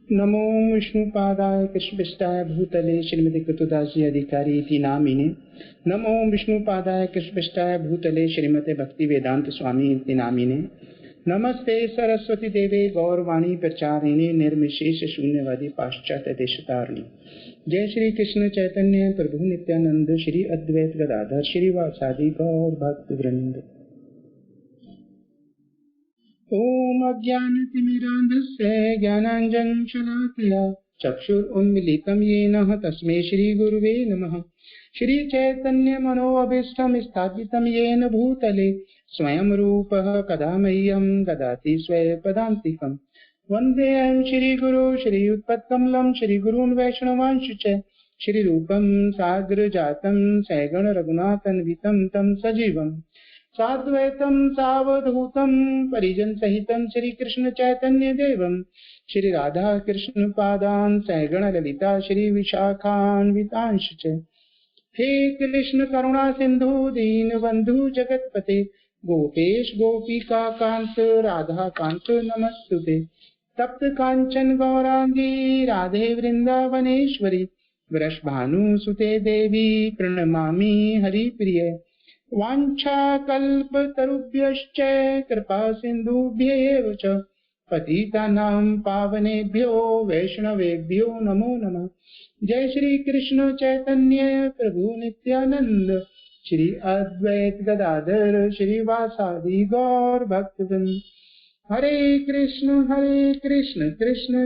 नमो विष्णुपादाय कृष्णपिष्टाय भूतले श्रीमती कृतदासी अधिकारी इति नामिने। नमो विष्णुपादाय कृष्णपिष्टाय भूतले श्रीमते भक्ति वेदांत स्वामी इति नामिने। नमस्ते सरस्वती देवे गौरवाणी प्रचारिणे निर्विशेष शून्यवादी पाश्चात्य देशतारिणी। जय श्री कृष्ण चैतन्य प्रभु नित्यानंद श्री अद्वैत गदाधर श्रीवासादि गौर भक्त वृंद। ओम अज्ञानतिमिरान्धस्य ज्ञानाञ्जनशलाकया चक्षुरुन्मीलितं येन तस्मै श्रीगुरुवे नमः। श्रीचैतन्यमनोभीष्टं स्थापितं येन भूतले स्वयं रूपः कदा मह्यं ददाति स्वपदान्तिकम्। वन्देऽहं श्रीगुरो श्रीयुत्पत्कमलं श्रीगुरून् वैष्णवांश्च च श्रीरूपं साग्रजातं सगण रघुनाथन्वितं तं सजीवम् साद्वैतं सावधूतं परिजन सहितं श्री कृष्ण चैतन्य देवं श्री राधा कृष्ण पादान सगण ललिता श्री विशाखान्वितांश च। हे कृष्ण करुणा सिंधु दीन बंधु जगतपते गोपेश गोपिका कांत राधा कांत नमस्तुते। तप्त कांचन गौरांगी राधे वृंदावनेश्वरी वृषभानुसुते देवी प्रणमामि हरिप्रिये। वाञ्छाकल्पतरुभ्यश्च कृपा सिन्धुभ्यैव च पतितानां पावनेभ्यो वैष्णवेभ्यो नमो नमः। जय श्री कृष्ण चैतन्य प्रभु नित्यानंद श्री अद्वैत गदाधर श्रीवासादि गौर भक्तवृंद। हरे कृष्ण कृष्ण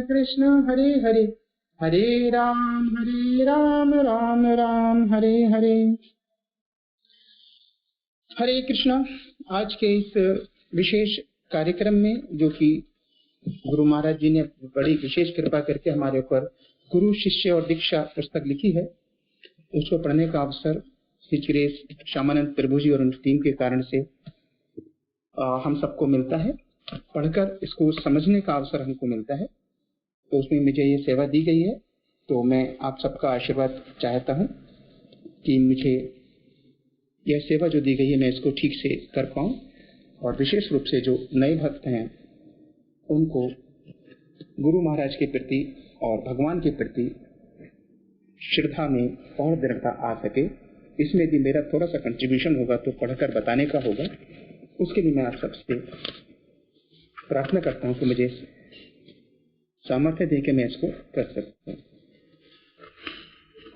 कृष्ण हरे हरे, हरे राम राम राम हरे हरे। हरे कृष्णा। आज के इस विशेष कार्यक्रम में जो कि गुरु महाराज जी ने बड़ी विशेष कृपा करके हमारे ऊपर गुरु शिष्य और दीक्षा पुस्तक लिखी है, उसको पढ़ने का अवसर हिचरेश श्यामानंद प्रभु जी और उनकी टीम के कारण से हम सबको मिलता है। पढ़कर इसको समझने का अवसर हमको मिलता है, तो उसमें मुझे ये सेवा दी गई है। तो मैं आप सबका आशीर्वाद चाहता हूँ कि मुझे यह सेवा जो दी गई है मैं इसको ठीक से कर पाऊं, और विशेष रूप से जो नए भक्त हैं उनको गुरु महाराज के प्रति और भगवान के प्रति श्रद्धा में और दृढ़ता आ सके। इसमें भी मेरा थोड़ा सा कंट्रीब्यूशन होगा तो पढ़कर बताने का होगा। उसके लिए मैं आप सबसे प्रार्थना करता हूं कि मुझे सामर्थ्य दे के मैं इसको कर सकता हूँ।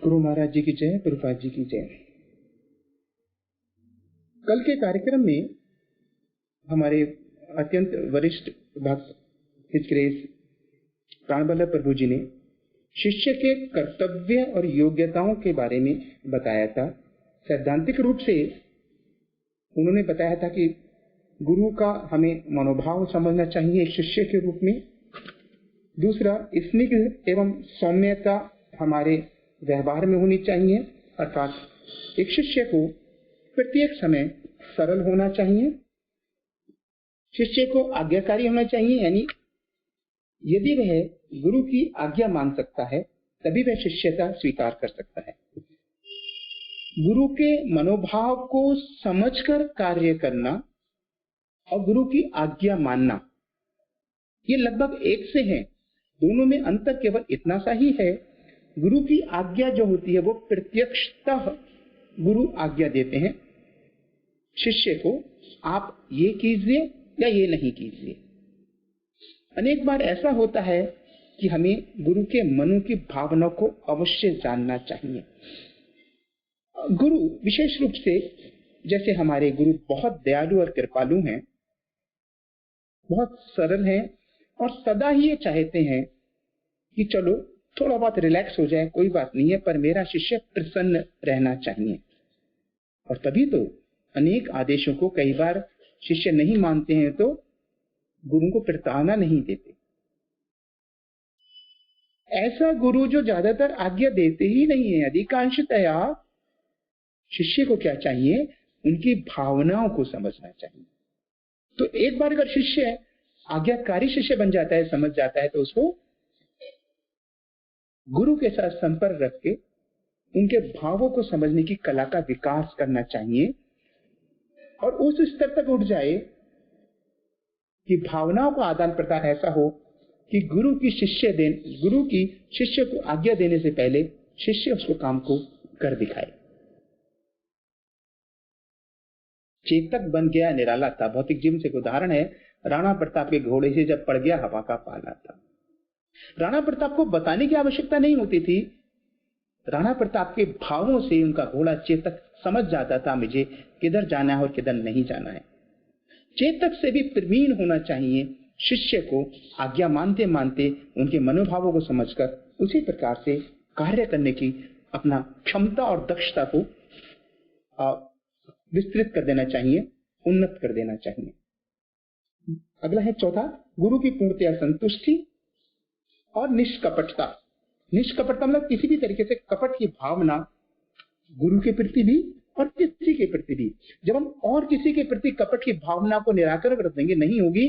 गुरु महाराज जी की जय, प्रभुपाद जी की जय। कल के कार्यक्रम में हमारे अत्यंत वरिष्ठ भक्त हिचरेश प्राणवल्लभ प्रभु जी ने शिष्य के कर्तव्य और योग्यताओं के बारे में बताया था। सैद्धांतिक रूप से उन्होंने बताया था कि गुरु का हमें मनोभाव समझना चाहिए एक शिष्य के रूप में। दूसरा, स्निग्ध एवं सौम्यता हमारे व्यवहार में होनी चाहिए, अर्थात एक शिष्य को प्रत्येक समय सरल होना चाहिए। शिष्य को आज्ञाकारी होना चाहिए, यानी यदि वह गुरु की आज्ञा मान सकता है तभी वह शिष्यता स्वीकार कर सकता है। गुरु के मनोभाव को समझकर कार्य करना और गुरु की आज्ञा मानना ये लगभग एक से है। दोनों में अंतर केवल इतना सा ही है, गुरु की आज्ञा जो होती है वो प्रत्यक्षतः गुरु आज्ञा देते हैं शिष्य को, आप ये कीजिए या ये नहीं कीजिए। अनेक बार ऐसा होता है कि हमें गुरु के मनों की भावना को अवश्य जानना चाहिए। गुरु विशेष रूप से, जैसे हमारे गुरु बहुत दयालु और कृपालु हैं, बहुत सरल हैं और सदा ही ये चाहते हैं कि चलो थोड़ा बहुत रिलैक्स हो जाए, कोई बात नहीं है, पर मेरा शिष्य प्रसन्न रहना चाहिए। और तभी तो अनेक आदेशों को कई बार शिष्य नहीं मानते हैं तो गुरु को प्रताड़ना नहीं देते। ऐसा गुरु जो ज्यादातर आज्ञा देते ही नहीं है, अधिकांशतया शिष्य को क्या चाहिए, उनकी भावनाओं को समझना चाहिए। तो एक बार अगर शिष्य आज्ञाकारी शिष्य बन जाता है, समझ जाता है, तो उसको गुरु के साथ संपर्क रख के उनके भावों को समझने की कला का विकास करना चाहिए, और उस स्तर तक उठ जाए कि भावनाओं का आदान प्रदान ऐसा हो कि गुरु की शिष्य को आज्ञा देने से पहले शिष्य उसको काम को कर दिखाए। चेतक बन गया, निराला था। भौतिक जीवन से एक उदाहरण है, राणा प्रताप के घोड़े से जब पड़ गया हवा का पाला था। राणा प्रताप को बताने की आवश्यकता नहीं होती थी, राणा प्रताप के भावों से उनका घोड़ा चेतक समझ जाता था मुझे किधर जाना है और किधर नहीं जाना है। चेतक से भी प्रवीण होना चाहिए, शिष्य को आज्ञा मानते मानते उनके मनोभावों को समझकर उसी प्रकार से कार्य करने की अपना क्षमता और दक्षता को विस्तृत कर देना चाहिए, उन्नत कर देना चाहिए। अगला है चौथा, गुरु की पूर्णतया संतुष्टि और निष्कपटता। निष्कपटता मतलब किसी भी तरीके से कपट की भावना गुरु के प्रति भी और किसी के प्रति भी। जब हम और किसी के प्रति कपट की भावना को निराकरण कर देंगे, नहीं होगी,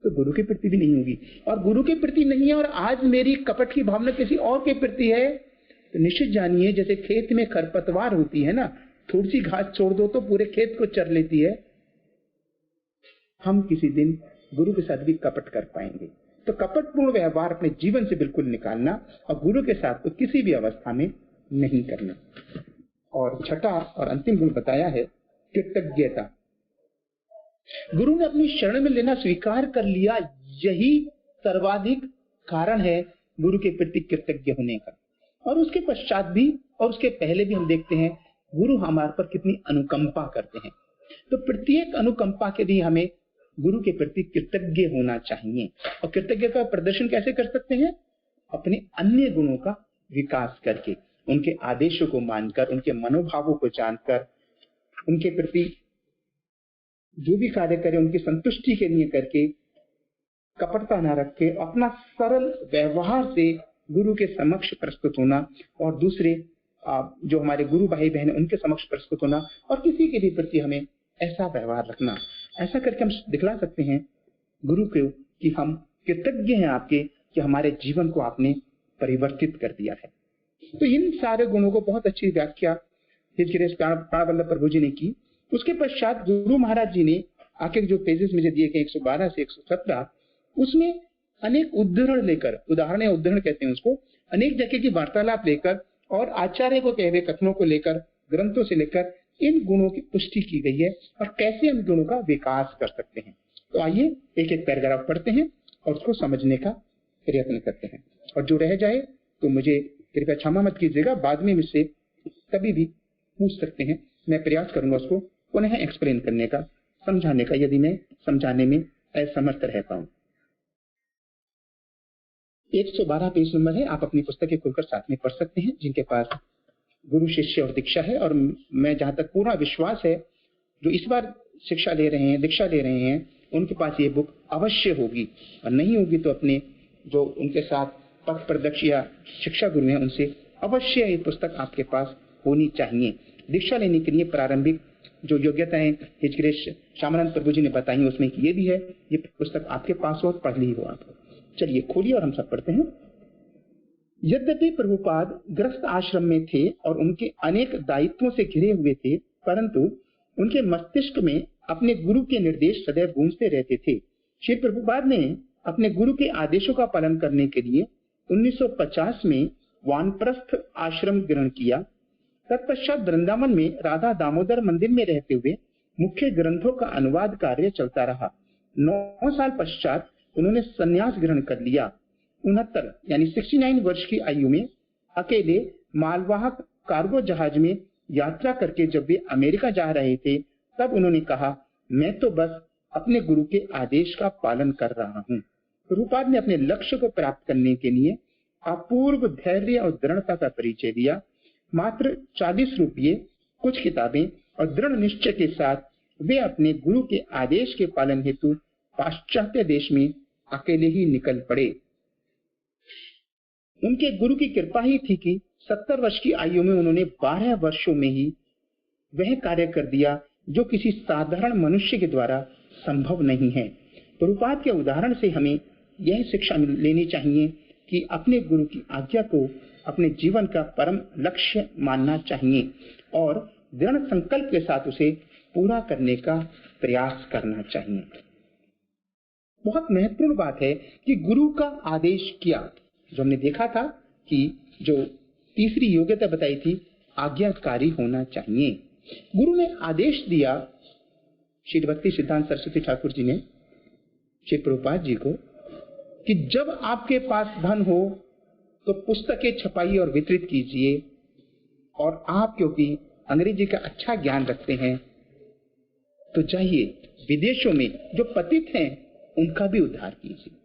तो गुरु के प्रति भी नहीं होगी। और गुरु के प्रति नहीं है और आज मेरी कपट की भावना किसी और के प्रति है, तो निश्चित जानिए जैसे खेत में खरपतवार होती है ना, थोड़ी सी घास छोड़ दो तो पूरे खेत को चर लेती है, हम किसी दिन गुरु के साथ भी कपट कर पाएंगे। तो कपटपूर्ण व्यवहार अपने जीवन से बिल्कुल निकालना और गुरु के साथ तो किसी भी अवस्था में नहीं करना। और छठा और अंतिम गुण बताया है कृतज्ञता। गुरु ने अपनी शरण में लेना स्वीकार कर लिया, यही सर्वाधिक कारण है गुरु के प्रति कृतज्ञ होने का। और उसके पश्चात भी और उसके पहले भी हम देखते हैं गुरु हमारे पर कितनी अनुकंपा करते हैं। तो प्रत्येक अनुकंपा के लिए हमें गुरु के प्रति कृतज्ञ होना चाहिए। और कृतज्ञता का प्रदर्शन कैसे कर सकते हैं? अपने अन्य गुणों का विकास करके, उनके आदेशों को मानकर, उनके मनोभावों को जानकर, उनके प्रति जो भी कार्य करें उनकी संतुष्टि के लिए करके, कपटता न रखे, अपना सरल व्यवहार से गुरु के समक्ष प्रस्तुत होना और दूसरे जो हमारे गुरु भाई बहन उनके समक्ष प्रस्तुत होना और किसी के भी प्रति हमें ऐसा व्यवहार रखना। ऐसा करके हम दिखला सकते हैं गुरु को कि हम कृतज्ञ हैं आपके कि हमारे जीवन को आपने परिवर्तित कर दिया है। तो इन सारे गुणों को बहुत अच्छी व्याख्या हिजकिरेश प्राणवल्लभ प्रभु जी ने की। उसके पश्चात गुरु महाराज जी ने आके जो पेजेस मुझे दिए गए 112 से 117, उसमें अनेक उद्धरण कहते हैं उसको, अनेक जगह की वार्तालाप लेकर और आचार्य को कहे हुए कथनों को लेकर, ग्रंथों से लेकर इन गुणों की पुष्टि की गई है और कैसे हम गुणों का विकास कर सकते हैं। तो आइए एक एक पैराग्राफ पढ़ते हैं और उसको समझने का प्रयत्न करते हैं। और जो रह जाए तो मुझे कृपया क्षमा मत कीजिएगा, बाद में मुझसे कभी भी पूछ सकते हैं, मैं प्रयास करूंगा उसको पुनः एक्सप्लेन करने का, समझाने का, यदि मैं समझाने में असमर्थ रह पाऊं। 112 पेज नंबर है, आप अपनी पुस्तकें खोलकर साथ में पढ़ सकते हैं जिनके पास गुरु शिष्य और दीक्षा है। और मैं जहां तक पूरा विश्वास है जो इस बार शिक्षा ले रहे हैं, दीक्षा ले रहे हैं, उनके पास ये बुक अवश्य होगी, और नहीं होगी तो अपने जो उनके साथ पथ प्रदर्श या शिक्षा गुरु हैं उनसे अवश्य ये पुस्तक आपके पास होनी चाहिए। दीक्षा लेने के लिए प्रारंभिक जो योग्यताएं हिजकिरेश श्यामानंद प्रभु जी ने बताई उसमें ये भी है, ये पुस्तक आपके पास हो, पढ़ ली हो आप। चलिए खोलिए और हम सब पढ़ते हैं। यद्यपि प्रभुपाद ग्रस्त आश्रम में थे और उनके अनेक दायित्वों से घिरे हुए थे, परंतु उनके मस्तिष्क में अपने गुरु के निर्देश सदैव गूंजते रहते थे। श्री प्रभुपाद ने अपने गुरु के आदेशों का पालन करने के लिए 1950 में वानप्रस्थ आश्रम ग्रहण किया। तत्पश्चात वृंदावन में राधा दामोदर मंदिर में रहते हुए मुख्य ग्रंथों का अनुवाद कार्य चलता रहा। 9 साल पश्चात उन्होंने संन्यास ग्रहण कर लिया। 69 यानी 69 वर्ष की आयु में अकेले मालवाहक कार्गो जहाज में यात्रा करके जब वे अमेरिका जा रहे थे, तब उन्होंने कहा, मैं तो बस अपने गुरु के आदेश का पालन कर रहा हूँ। प्रभुपाद ने अपने लक्ष्य को प्राप्त करने के लिए अपूर्व धैर्य और दृढ़ता का परिचय दिया। मात्र 40 रुपये, कुछ किताबें और दृढ़ निश्चय के साथ वे अपने गुरु के आदेश के पालन हेतु पाश्चात्य देश में अकेले ही निकल पड़े। उनके गुरु की कृपा ही थी कि 70 वर्ष की आयु में उन्होंने 12 वर्षों में ही वह कार्य कर दिया जो किसी साधारण मनुष्य के द्वारा संभव नहीं है। प्रभुपाद के उदाहरण से हमें यह शिक्षा लेनी चाहिए कि अपने गुरु की आज्ञा को अपने जीवन का परम लक्ष्य मानना चाहिए और दृढ़ संकल्प के साथ उसे पूरा करने का प्रयास करना चाहिए। बहुत महत्वपूर्ण बात है कि गुरु का आदेश किया। जो हमने देखा था कि जो तीसरी योग्यता बताई थी, आज्ञाकारी होना चाहिए। गुरु ने आदेश दिया श्री भक्ति सिद्धांत सरस्वती ठाकुर जी ने श्री प्रभुपाद जी को कि जब आपके पास धन हो तो पुस्तकें छपाइए और वितरित कीजिए, और आप क्योंकि अंग्रेजी का अच्छा ज्ञान रखते हैं तो जाइए विदेशों में जो पतित हैं उनका भी उद्धार कीजिए।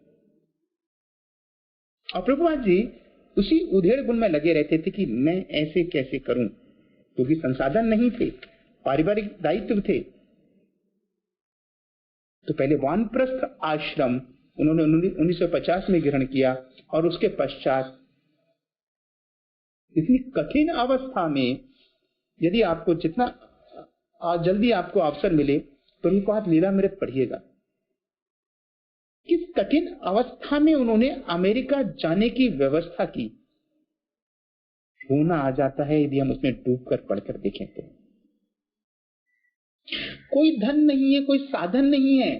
और प्रभुपाद जी उसी उधेड़ गुण में लगे रहते थे कि मैं ऐसे कैसे करूं, क्योंकि संसाधन नहीं थे, पारिवारिक दायित्व थे। तो पहले वानप्रस्थ आश्रम उन्होंने 1950 में ग्रहण किया, और उसके पश्चात इतनी कठिन अवस्था में, यदि आपको जितना जल्दी आपको अवसर मिले तो प्रभुपाद लीलामृत पढ़िएगा। किस कठिन अवस्था में उन्होंने अमेरिका जाने की व्यवस्था की। रोना आ जाता है यदि हम उसमें डूबकर पढ़कर देखें तो। कोई धन नहीं है, कोई साधन नहीं है,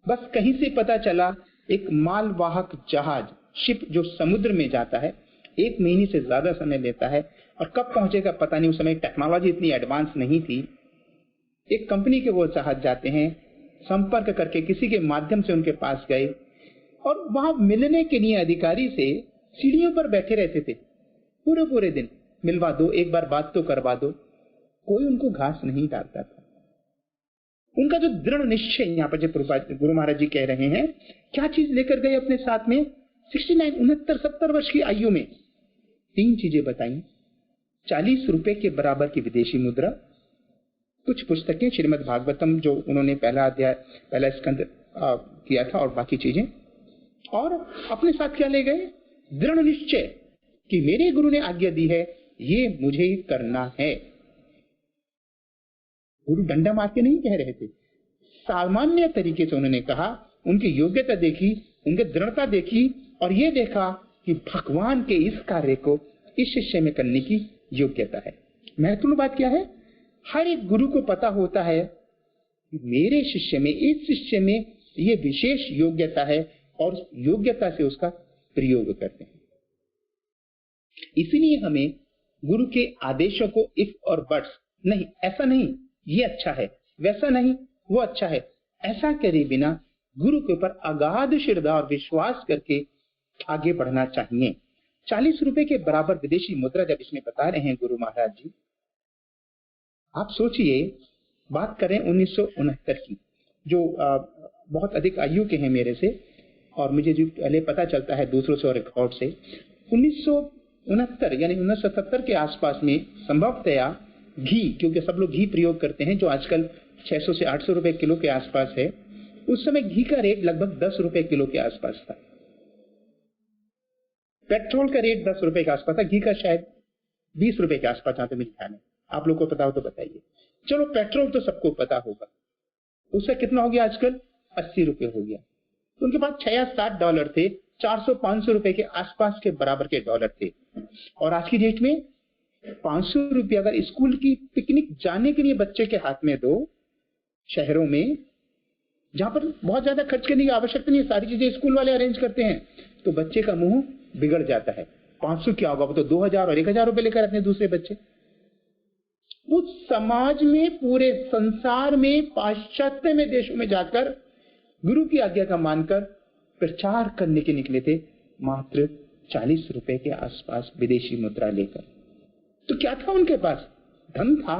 बस कहीं से पता चला एक मालवाहक जहाज, शिप जो समुद्र में जाता है, 1 महीने से ज्यादा समय लेता है, और कब पहुंचेगा पता नहीं। उस समय टेक्नोलॉजी इतनी एडवांस नहीं थी। एक कंपनी के वो जहाज जाते हैं, संपर्क करके किसी के माध्यम से उनके पास गए, और वहां मिलने के लिए अधिकारी से सीढ़ियों पर बैठे रहते थे पूरे पूरे दिन। मिलवा दो, एक बार बात तो करवा दो। कोई उनको घास नहीं डालता था। उनका जो दृढ़ निश्चय, यहाँ पर जो गुरु महाराज जी कह रहे हैं, क्या चीज लेकर गए अपने साथ में। 69, 69, 70 वर्ष की आयु में 3 चीजें बताई। 40 रुपए के बराबर की विदेशी मुद्रा, कुछ पुस्तकें, श्रीमद् भागवतम जो उन्होंने पहला स्कंद किया था, और बाकी चीजें। और अपने साथ क्या ले गए, दृढ़ निश्चय कि मेरे गुरु ने आज्ञा दी है, ये मुझे ही करना है। गुरु डंडा मार के नहीं कह रहे थे, सामान्य तरीके से उन्होंने कहा। उनकी योग्यता देखी, उनकी दृढ़ता देखी, और ये देखा कि भगवान के इस कार्य को इस शिष्य में करने की योग्यता है। महत्वपूर्ण बात क्या है, हर एक गुरु को पता होता है कि मेरे शिष्य में, इस शिष्य में ये विशेष योग्यता है, और उस योग्यता से उसका प्रयोग करते हैं। इसलिए हमें गुरु के आदेशों को इफ और बट्स नहीं, ऐसा नहीं ये अच्छा है, वैसा नहीं वो अच्छा है, ऐसा करे बिना गुरु के ऊपर अगाध श्रद्धा और विश्वास करके आगे बढ़ना चाहिए। 40 रुपए के बराबर विदेशी मुद्रा जब इसमें बता रहे हैं गुरु महाराज जी, आप सोचिए, बात करें 1969 की, जो बहुत अधिक आयु के हैं मेरे से, और मुझे जो पहले पता चलता है दूसरों से और रिकॉर्ड से, 1969 यानी 1970 के आसपास में संभवतया घी, क्योंकि सब लोग घी प्रयोग करते हैं, जो आजकल 600 से 800 रुपए किलो के आसपास है, उस समय घी का रेट लगभग 10 रुपए किलो के आसपास था। पेट्रोल का रेट 10 रुपए के आसपास था, घी का शायद 20 रुपए के आसपास, जहां तक मेरे ख्याल है। आप लोग को पता हो तो बताइए। चलो पेट्रोल तो सबको पता होगा, उससे कितना हो गया आजकल, 80 रुपए हो गया। तो उनके पास 6 या 7 डॉलर थे, 400-500 रुपए के आसपास के बराबर के डॉलर थे। और आज की डेट में 500 रुपये अगर स्कूल की पिकनिक जाने के लिए बच्चे के हाथ में दो, शहरों में जहां पर बहुत ज्यादा खर्च करने की आवश्यकता नहीं है, सारी चीजें स्कूल वाले अरेंज करते हैं, तो बच्चे का मुंह बिगड़ जाता है। 500 क्या होगा, वो तो 2000 और 1000 रुपए लेकर अपने दूसरे बच्चे। वो समाज में, पूरे संसार में, पाश्चात्य में देशों में जाकर गुरु की आज्ञा का मानकर प्रचार करने के निकले थे, मात्र 40 रुपए के आसपास विदेशी मुद्रा लेकर। तो क्या था उनके पास, धन था,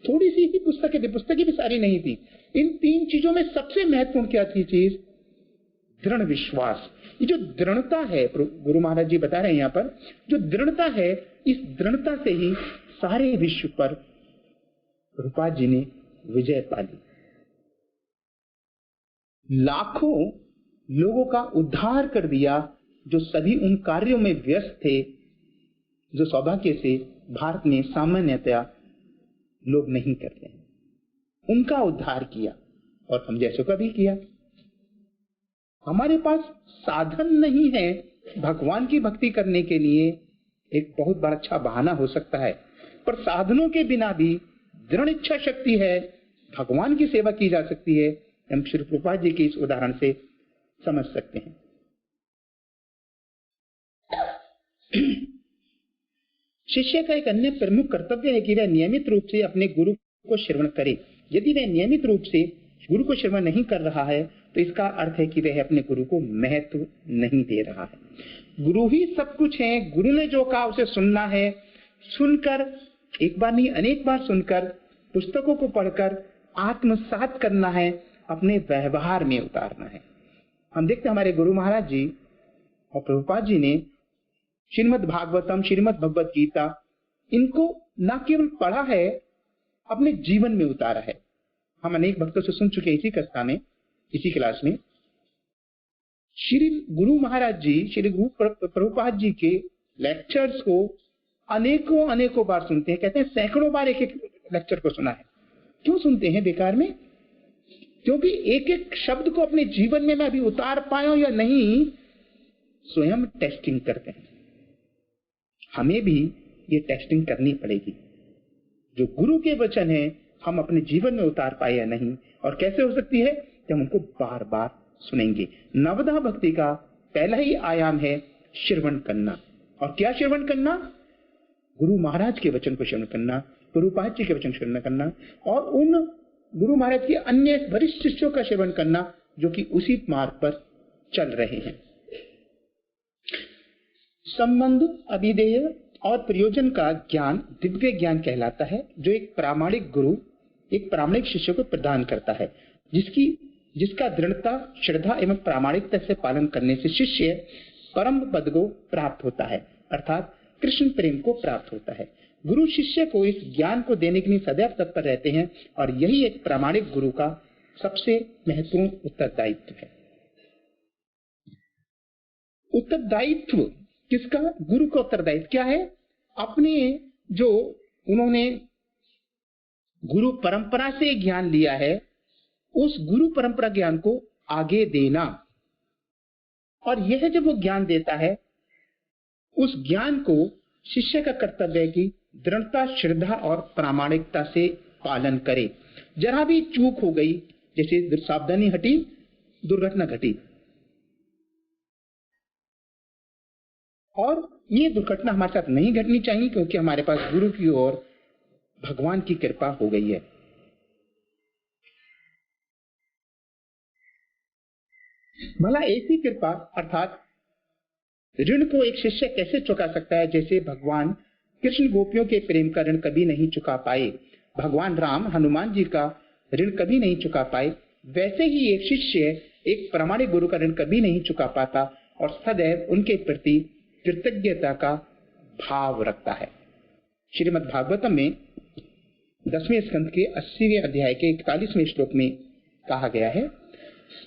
थोड़ी सी ही पुस्तकें थी, पुस्तकें भी सारी नहीं थी। इन 3 चीजों में सबसे महत्वपूर्ण क्या थी चीज, दृढ़ विश्वास। ये जो दृढ़ता है, गुरु महाराज जी बता रहे हैं यहाँ पर, जो दृढ़ता है, इस दृढ़ता से ही सारे विश्व पर प्रभुपाद जी ने विजय पाली। लाखों लोगों का उद्धार कर दिया, जो सभी उन कार्यों में व्यस्त थे जो सौभाग्य से भारत में सामान्यतया लोग नहीं करते हैं। उनका उद्धार किया, और हम जैसों का भी किया। हमारे पास साधन नहीं है भगवान की भक्ति करने के लिए, एक बहुत बड़ा अच्छा बहाना हो सकता है, पर साधनों के बिना भी दृढ़ इच्छा शक्ति है, भगवान की सेवा की जा सकती है, हम श्री प्रभुपाद जी के इस उदाहरण से समझ सकते हैं। शिष्य का एक अन्य प्रमुख कर्तव्य है कि वह नियमित रूप से अपने गुरु को श्रवण करे। यदि वह नियमित रूप से गुरु को श्रवण नहीं कर रहा है तो इसका अर्थ है कि वह अपने गुरु को महत्व नहीं दे रहा है। गुरु ही सब कुछ है, गुरु ने जो कहा उसे सुनना है, सुनकर एक बार नहीं अनेक बार सुनकर, पुस्तकों को पढ़कर आत्मसात करना है, अपने व्यवहार में उतारना है। हम देखते हैं हमारे गुरु महाराज जी और प्रभुपाद जी ने श्रीमद् भागवतम, श्रीमद् भगवत गीता, इनको न केवल पढ़ा है, अपने जीवन में उतारा है। हम अनेक भक्तों से सुन चुके इसी कक्षा में, इसी क्लास में। श्री गुरु महाराज जी, श्री गुरु प्रभुपाद जी के लेक्चर्स को अनेकों बार सुनते हैं। कहते हैं सैकड़ों बार एक एक लेक्चर को सुना है। क्यों सुनते हैं बेकार में? क्योंकि एक एक शब्द को अपने जीवन में मैं अभी उतार पाया हूं या नहीं, स्वयं टेस्टिंग करते हैं। हमें भी ये टेस्टिंग करनी पड़ेगी। जो गुरु के वचन है हम अपने जीवन में उतार पाए या नहीं, और कैसे हो सकती है? जब हम उनको बार बार सुनेंगे। नवधा भक्ति का पहला ही आयाम है श्रवण करना। और क्या श्रवण करना? गुरु महाराज के वचन को श्रवण करना, प्रभुपाद जी के वचन श्रवण करना, और उन गुरु महाराज के अन्य वरिष्ठ शिष्यों का श्रवण करना जो कि उसी मार्ग पर चल रहे हैं। संबंध, अभिधेय और प्रयोजन का ज्ञान दिव्य ज्ञान कहलाता है, जो एक प्रामाणिक गुरु एक प्रामाणिक शिष्य को प्रदान करता है, जिसका दृढ़ता, श्रद्धा एवं प्रामाणिकता से पालन करने से शिष्य परम पद को प्राप्त होता है, अर्थात कृष्ण प्रेम को प्राप्त होता है। गुरु शिष्य को इस ज्ञान को देने के लिए सदैव तत्पर रहते हैं, और यही एक प्रामाणिक गुरु का सबसे महत्वपूर्ण उत्तरदायित्व है। उत्तरदायित्व किसका? गुरु का उत्तरदायित्व क्या है? अपने जो उन्होंने गुरु परंपरा से ज्ञान लिया है, उस गुरु परंपरा ज्ञान को आगे देना। और यह जब वो ज्ञान देता है, उस ज्ञान को शिष्य का कर्तव्य है कि दृढ़ता, श्रद्धा और प्रामाणिकता से पालन करे। जरा भी चूक हो गई, जैसे सावधानी हटी दुर्घटना घटी, और ये दुर्घटना हमारे साथ नहीं घटनी चाहिए, क्योंकि हमारे पास गुरु की ओर भगवान की कृपा हो गई है। भला ऐसी कृपा अर्थात ऋण को एक शिष्य कैसे चुका सकता है? जैसे भगवान कृष्ण गोपियों के प्रेम का ऋण कभी नहीं चुका पाए, भगवान राम हनुमान जी का ऋण कभी नहीं चुका पाए, वैसे ही एक शिष्य एक प्रामाणिक गुरु का ऋण कभी नहीं चुका पाता, और सदैव उनके प्रति कृतज्ञता का भाव रखता है। श्रीमद् भागवतम में 10वें स्कंद के 80वें अध्याय के 41वें श्लोक में कहा गया है,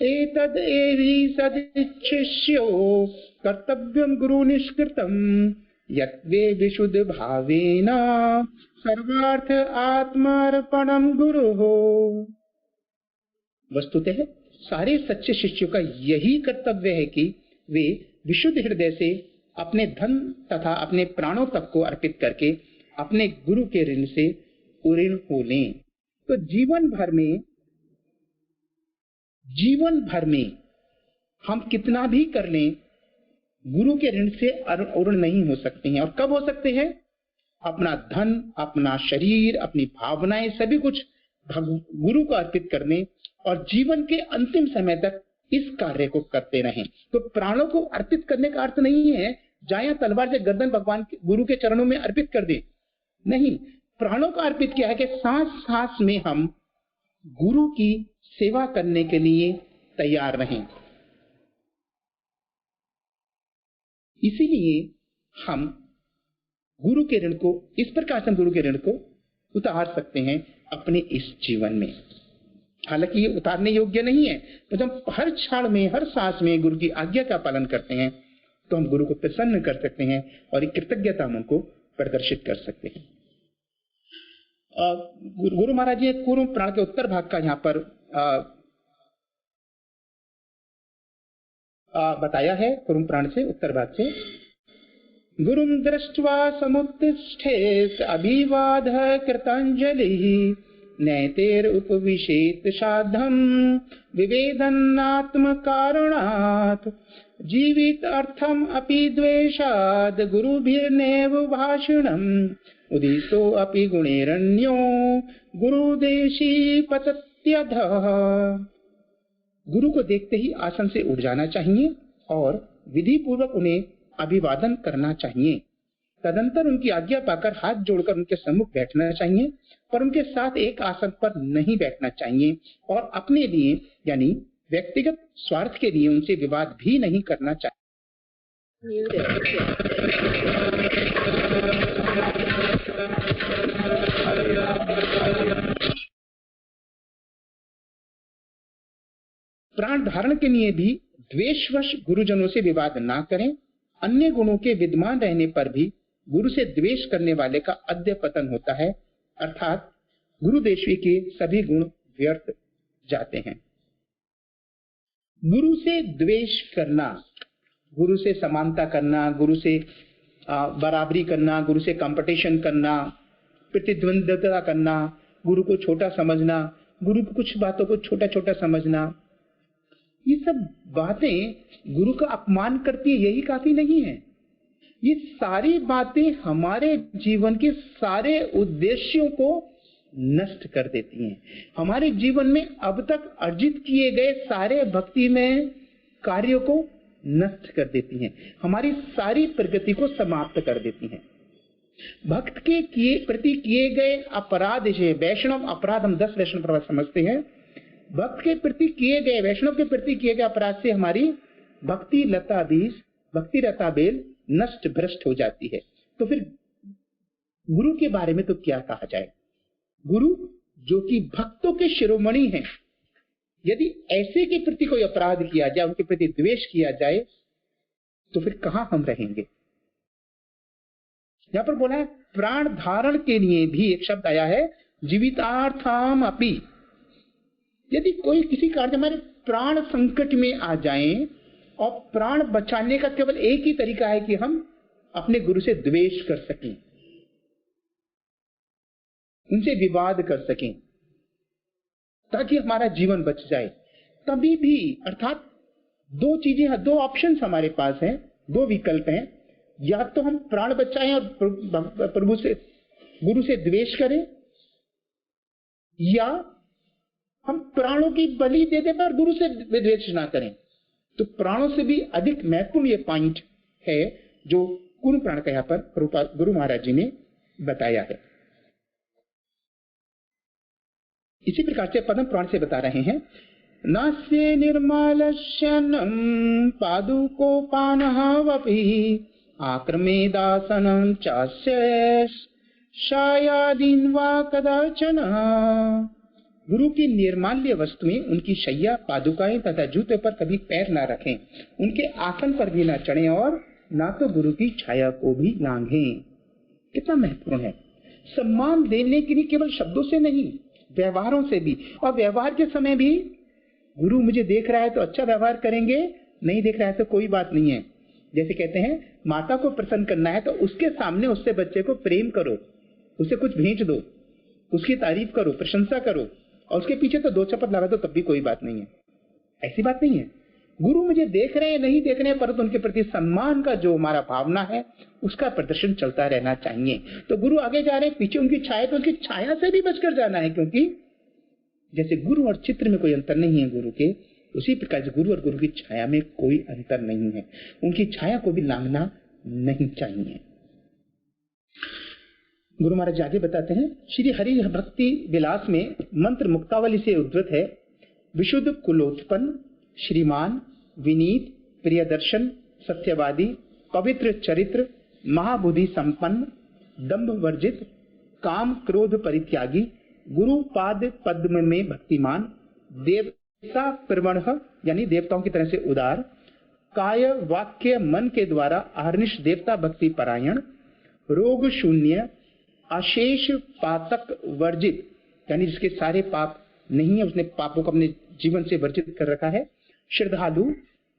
एतद् एवि सदिच्छिष्यो कर्तव्यं गुरु निष्कृतं यत्वे विशुद्ध भावेन सर्वार्थ आत्मार्पणं गुरुः। वस्तुतः सारे सच्चे शिष्यों का यही कर्तव्य है कि वे विशुद्ध हृदय से अपने धन तथा अपने प्राणों तक को अर्पित करके अपने गुरु के ऋण से उऋण हो लें। तो जीवन भर में हम कितना भी कर लें, गुरु के ऋण से उऋण नहीं हो सकते हैं। और कब हो सकते हैं? अपना धन, अपना शरीर, अपनी भावनाएं, सभी कुछ गुरु को अर्पित करने और जीवन के अंतिम समय तक इस कार्य को करते रहें। तो प्राणों को अर्पित करने का अर्थ नहीं है जाए तलवार से गर्दन भगवान गुरु के चरणों में अर्पित कर दे, नहीं। प्राणों का अर्पित किया है कि सांस सांस में हम गुरु की सेवा करने के लिए तैयार रहें। इसीलिए हम गुरु के ऋण को इस प्रकार से गुरु के ऋण को उतार सकते हैं अपने इस जीवन में। हालांकि ये उतारने योग्य नहीं है, तो जब हर क्षण में, हर सांस में गुरु की आज्ञा का पालन करते हैं, तो हम गुरु को प्रसन्न कर सकते हैं और एक कृतज्ञता हम उनको प्रदर्शित कर सकते हैं। गुरु महाराज जी कूर्म पुराण के उत्तर भाग का यहाँ पर बताया है। कूर्म पुराण से उत्तर भाग से, गुरुं दृष्ट्वा समुत्तिष्ठेत् अभिवादः कृताञ्जलिः नैतेर उपविशेत साधम विवेदनात्म कारणात् जीवित अर्थम अपि द्वेषाद गुरुभिर्नैव भाषणम उदितो अपि गुणेरण्यो गुरुदेशी पतत्यधः। गुरु को देखते ही आसन से उठ जाना चाहिए और विधि पूर्वक उन्हें अभिवादन करना चाहिए। तदंतर उनकी आज्ञा पाकर हाथ जोड़कर उनके सम्मुख बैठना चाहिए, पर उनके साथ एक आसन पर नहीं बैठना चाहिए और अपने लिए यानी व्यक्तिगत स्वार्थ के लिए उनसे विवाद भी नहीं करना चाहिए। प्राण धारण के लिए भी द्वेषवश गुरुजनों से विवाद ना करें। अन्य गुणों के विद्यमान रहने पर भी गुरु से द्वेष करने वाले का अद्य पतन होता है, अर्थात गुरुदेशी के सभी गुण व्यर्थ जाते हैं। गुरु से द्वेष करना, गुरु से समानता करना, गुरु से बराबरी करना, गुरु से कंपटीशन करना, प्रतिद्वंद्विता करना, गुरु को छोटा समझना, गुरु की कुछ बातों को छोटा छोटा समझना, ये सब बातें गुरु का अपमान करती है, यही काफी नहीं है। ये सारी बातें हमारे जीवन के सारे उद्देश्यों को नष्ट कर देती हैं। हमारे जीवन में अब तक अर्जित किए गए सारे भक्ति में कार्यों को नष्ट कर देती हैं, हमारी सारी प्रगति को समाप्त कर देती हैं। भक्त के प्रति किए गए अपराध, वैष्णव अपराध, हम 10 वैष्णव अपराध समझते हैं। भक्त के प्रति किए गए, वैष्णव के प्रति किए गए अपराध से हमारी भक्ति लता बेल नष्ट भ्रष्ट हो जाती है। तो फिर गुरु के बारे में तो क्या कहा जाए। गुरु जो कि भक्तों के शिरोमणि हैं, यदि ऐसे के प्रति कोई अपराध किया जाए, उनके प्रति द्वेष किया जाए, तो फिर कहां हम रहेंगे। यहां पर बोला है प्राण धारण के लिए भी, एक शब्द आया है जीवितार्थम अपि। यदि कोई किसी कारण हमारे प्राण संकट में आ जाए और प्राण बचाने का केवल एक ही तरीका है कि हम अपने गुरु से द्वेष कर सकें, उनसे विवाद कर सकें, ताकि हमारा जीवन बच जाए। तभी भी, अर्थात दो चीजें, दो ऑप्शंस हमारे पास हैं, दो विकल्प हैं। या तो हम प्राण बचाएं और प्रभु से, गुरु से द्वेष करें, या हम प्राणों की बलि दे दें पर गुरु से द्वेष ना करें। तो प्राणों से भी अधिक महत्वपूर्ण ये पॉइंट है जो पूर्ण प्राण का यहाँ पर गुरु महाराज जी ने बताया है। इसी प्रकार से पद्म पुराण से बता रहे हैं, नास्ये निर्मलस्यन्नं पादुकोपानः आक्रमे दासनं चास्य शायादीन वा कदाचन। गुरु की निर्माल्य वस्तुएं, उनकी शैया, पादुकाएं तथा जूते पर कभी पैर ना रखें, उनके आसन पर भी ना चढ़ें और ना तो गुरु की छाया को भी लांघें। कितना महत्वपूर्ण है। सम्मान देने के लिए केवल शब्दों से नहीं, व्यवहारों से भी। और व्यवहार के समय भी गुरु मुझे देख रहा है तो अच्छा व्यवहार करेंगे, नहीं देख रहा है तो कोई बात नहीं है। जैसे कहते हैं माता को प्रसन्न करना है तो उसके सामने उससे बच्चे को प्रेम करो, उसे कुछ भेंट दो, उसकी तारीफ करो, प्रशंसा करो, और उसके पीछे तो 2 चपत लगा दो तब भी कोई बात नहीं है। ऐसी बात नहीं है। गुरु मुझे देख रहे हैं, नहीं देख रहे हैं, परंतु उनके प्रति सम्मान का जो हमारा भावना है उसका प्रदर्शन चलता रहना चाहिए। तो गुरु आगे जा रहे हैं, पीछे उनकी छाया, तो उनकी छाया से भी बचकर जाना है, क्योंकि जैसे गुरु और चित्र में कोई अंतर नहीं है गुरु के, उसी प्रकार से गुरु और गुरु की छाया में कोई अंतर नहीं है, उनकी छाया को भी लांघना नहीं चाहिए। गुरु महाराज आगे बताते हैं, श्री हरि भक्ति विलास में मंत्र मुक्तावली से उद्धृत है, विशुद्ध कुलोत्पन्न, श्रीमान, विनीत, प्रियदर्शन, सत्यवादी, पवित्र चरित्र, महाबुद्धि संपन्न, दंभ वर्जित, काम क्रोध परित्यागी, गुरु पाद पद्म में भक्तिमान, देवता प्रवण यानी देवताओं की तरह से उदार, काय वाक्य मन के द्वारा अहर्निश देवता भक्ति परायण, रोग शून्य, अशेष पातक वर्जित यानी जिसके सारे पाप नहीं है, उसने पापों को अपने जीवन से वर्जित कर रखा है, श्रद्धालु,